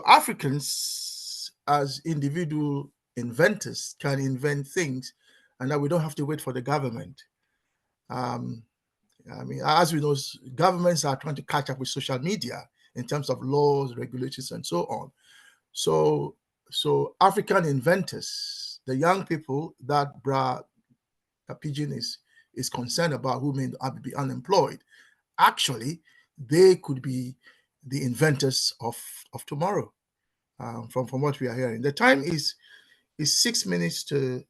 Africans, as individual inventors, can invent things, and that we don't have to wait for the government. I mean, as we know, governments are trying to catch up with social media in terms of laws, regulations, and so on. So African inventors, the young people that Pigeon is concerned about, who may be unemployed, actually, they could be the inventors of tomorrow, from what we are hearing. The time is 6 minutes to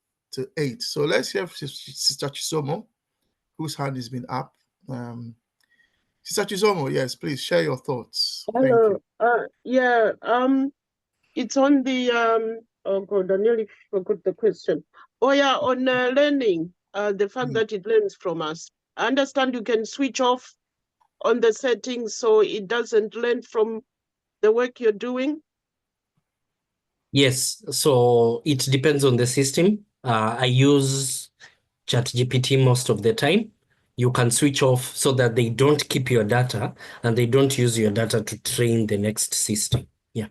8. So let's hear Sister Chisomo, whose hand has been up. Sister Chisomo, yes, please share your thoughts. Hello. It's on the oh God, I nearly forgot the question. Oh yeah, on learning, the fact that it learns from us. I understand you can switch off on the settings so it doesn't learn from the work you're doing? Yes, so it depends on the system. I use ChatGPT most of the time. You can switch off so that they don't keep your data and they don't use your data to train the next system. Yeah.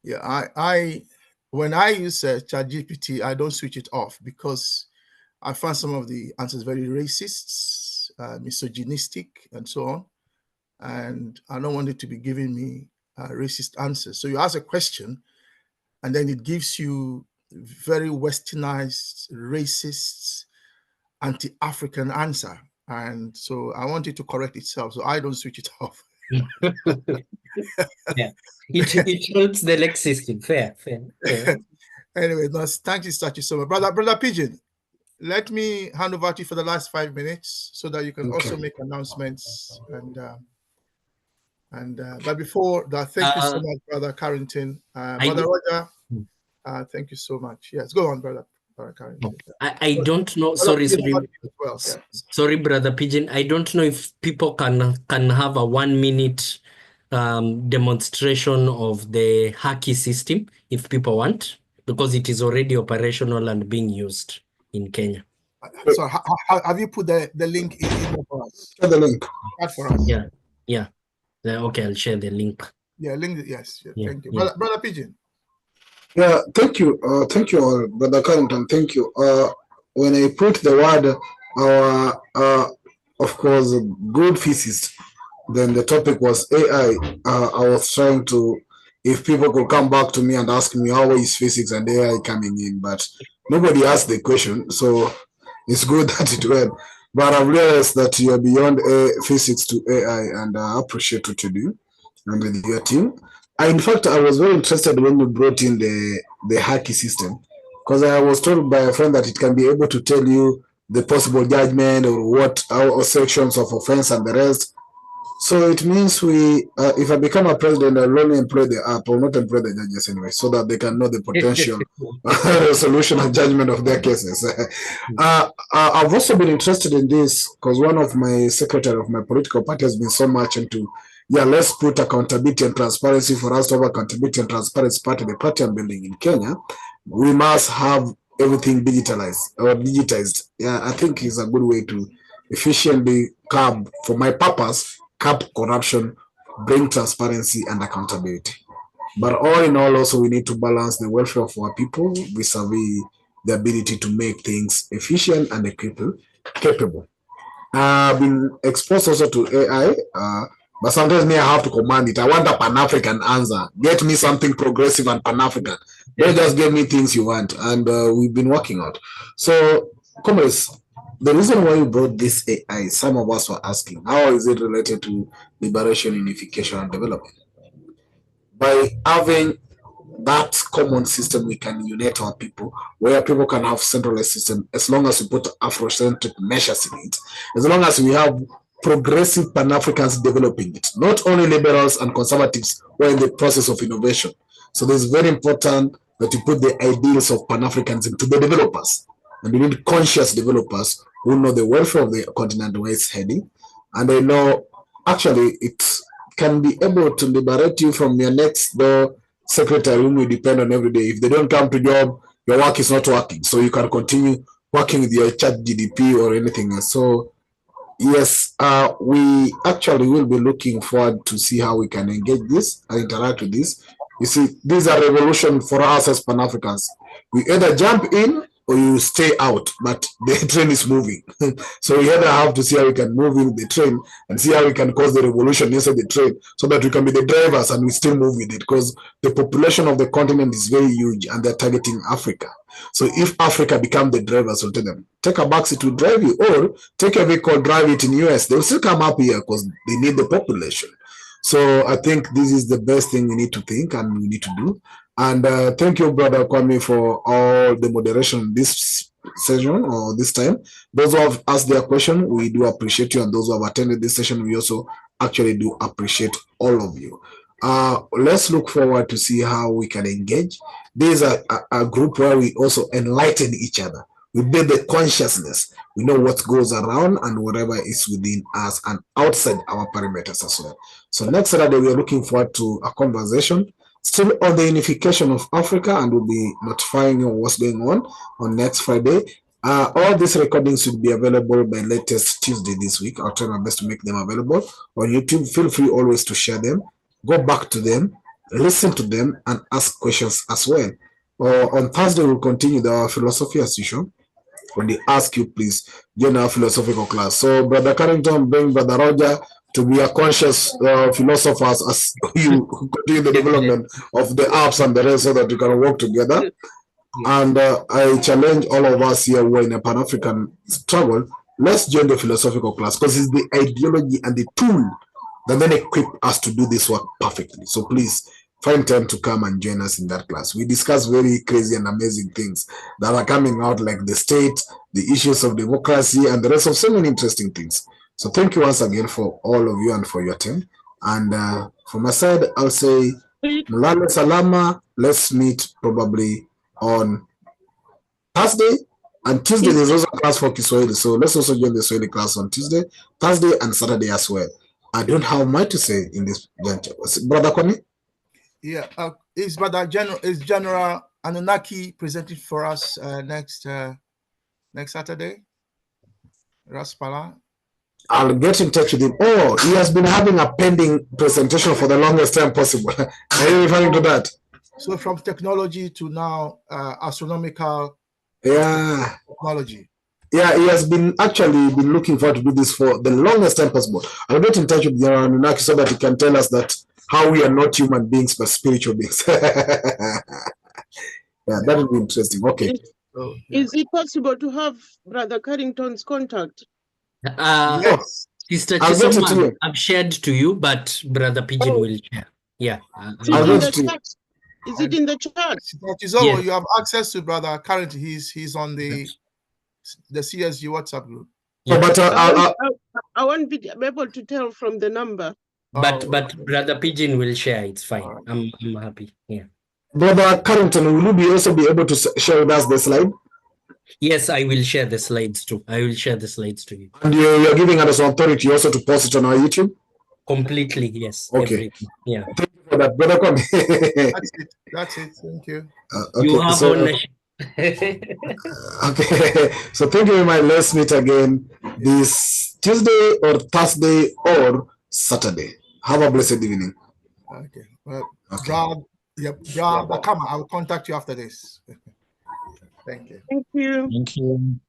Yeah, I when I use ChatGPT, I don't switch it off because I find some of the answers very racist, misogynistic, and so on. And I don't want it to be giving me racist answers. So you ask a question, and then it gives you very westernized, racist, anti-African answer. And so I want it to correct itself. So I don't switch it off. Yeah, it helps the next system. Fair. Anyway, thank you so much. Brother Pigeon, let me hand over to you for the last 5 minutes so that you can also make announcements. But before that, thank you so much, Brother Carrington. Brother Roger, thank you so much. Yes, go on, Brother Carrington. I don't know. Sorry. Well, yeah. Sorry, Brother Pigeon. I don't know if people can have a 1 minute demonstration of the Haki system if people want, because it is already operational and being used in Kenya. So have you put the link in for us? Share the link. For us. Yeah. Okay, I'll share the link. Yeah, link. Yes. Yeah, thank you, yeah. Brother Pigeon. Yeah, thank you. Thank you all, Brother Carrington. Thank you. When I put the word of course, good physicist, then the topic was AI. I was trying to, if people could come back to me and ask me how is physics and AI coming in, but nobody asked the question, so it's good that it went. But I've realized that you are beyond physics to AI, and I appreciate what you do and with your team. In fact, I was very interested when you brought in the Haki system, because I was told by a friend that it can be able to tell you the possible judgment or sections of offense and the rest. So it means if I become a president, I'll only employ the app, or not employ the judges anyway, so that they can know the potential resolution and judgment of their cases. I've also been interested in this because one of my secretary of my political party has been so much into, let's put accountability and transparency. For us to have accountability and transparency part of the party I'm building in Kenya, we must have everything digitized. Yeah, I think it's a good way to efficiently curb, for my purpose, curb corruption, bring transparency and accountability. But all in all, also we need to balance the welfare of our people vis-a-vis the ability to make things efficient and capable. I've been exposed also to AI, but sometimes I have to command it. I want a Pan-African answer. Get me something progressive and Pan-African. Don't just give me things you want. And we've been working out. So, comrades, the reason why you brought this AI, some of us were asking, how is it related to liberation, unification, and development? By having that common system, we can unite our people, where people can have centralized system, as long as we put Afrocentric measures in it, as long as we have progressive Pan-Africans developing it, not only liberals and conservatives who are in the process of innovation. So it's very important that you put the ideals of Pan-Africans into the developers. And we need conscious developers who know the welfare of the continent where it's heading. And they know, actually, it can be able to liberate you from your next door secretary whom you depend on every day. If they don't come to job, your work is not working. So you can continue working with your ChatGPT or anything else. So yes, we actually will be looking forward to see how we can engage this and interact with this. You see, these are revolution for us as Pan-Africans. We either jump in or you stay out, but the train is moving. So we either have to see how we can move in the train and see how we can cause the revolution inside the train so that we can be the drivers and we still move with it, because the population of the continent is very huge and they're targeting Africa. So if Africa become the drivers, we'll tell them, take a backseat to drive you, or take a vehicle, drive it in US. They'll still come up here because they need the population. So I think this is the best thing we need to think and we need to do. And thank you, Brother Kwame, for all the moderation this session or this time. Those who have asked their question, we do appreciate you. And those who have attended this session, we also actually do appreciate all of you. Let's look forward to see how we can engage. This is a group where we also enlighten each other. We build the consciousness. We know what goes around and whatever is within us and outside our perimeters as well. So next Saturday, we are looking forward to a conversation still on the unification of Africa, and we'll be notifying you what's going on next Friday. All these recordings will be available by latest Tuesday this week. I'll try my best to make them available on YouTube. Feel free always to share them, go back to them, listen to them, and ask questions as well. On Thursday, we'll continue the philosophy as usual. When they ask you, please join our philosophical class. So, Brother Carrington, bring Brother Roger to be a conscious philosopher as you continue the development of the apps and the rest so that we can work together. And I challenge all of us here who are in a Pan-African struggle, let's join the philosophical class because it's the ideology and the tool that then equip us to do this work perfectly. So please find time to come and join us in that class. We discuss very crazy and amazing things that are coming out, like the state, the issues of democracy, and the rest of so many interesting things. So thank you once again for all of you and for your time. And from my side, I'll say, Mulale Salama, let's meet probably on Thursday. And Tuesday, there's also a class for Kiswahili. So let's also join the Swahili class on Tuesday, Thursday, and Saturday as well. I don't have much to say in this venture. Brother Kwame? Yeah, is General Anunnaki presented for us next Saturday? Raspala? I'll get in touch with him. Oh, he has been having a pending presentation for the longest time possible. Are you referring to that? So from technology to now astronomical technology. Yeah, he has been looking forward to do this for the longest time possible. I'll get in touch with General Anunnaki so that he can tell us that how we are not human beings but spiritual beings. Yeah, that would be interesting. Okay. Is it possible to have Brother Carrington's contact? Yes. Sister Chisoma, I've shared to you, but Brother Pigeon will share. Yeah. Is it in the chat? Is it in the chat? Chisoma, you have access to Brother Carrington. He's on the CSG WhatsApp group. Yeah. But I won't be able to tell from the number. But Brother Pigeon will share. It's fine. I'm happy. Yeah. Brother Carrington, will you also be able to share with us the slide? Yes, I will share the slides too. I will share the slides to you. And you're giving us authority also to post it on our YouTube? Completely, yes. Okay. Everything. Yeah. Thank you for that, Brother Kwame. That's it. Thank you. Okay, you have ownership. Okay, so thank you very much. Let's meet again this Tuesday or Thursday or Saturday. Have a blessed evening. Okay. Well, Brad, come. I will contact you after this. Thank you. Thank you. Thank you.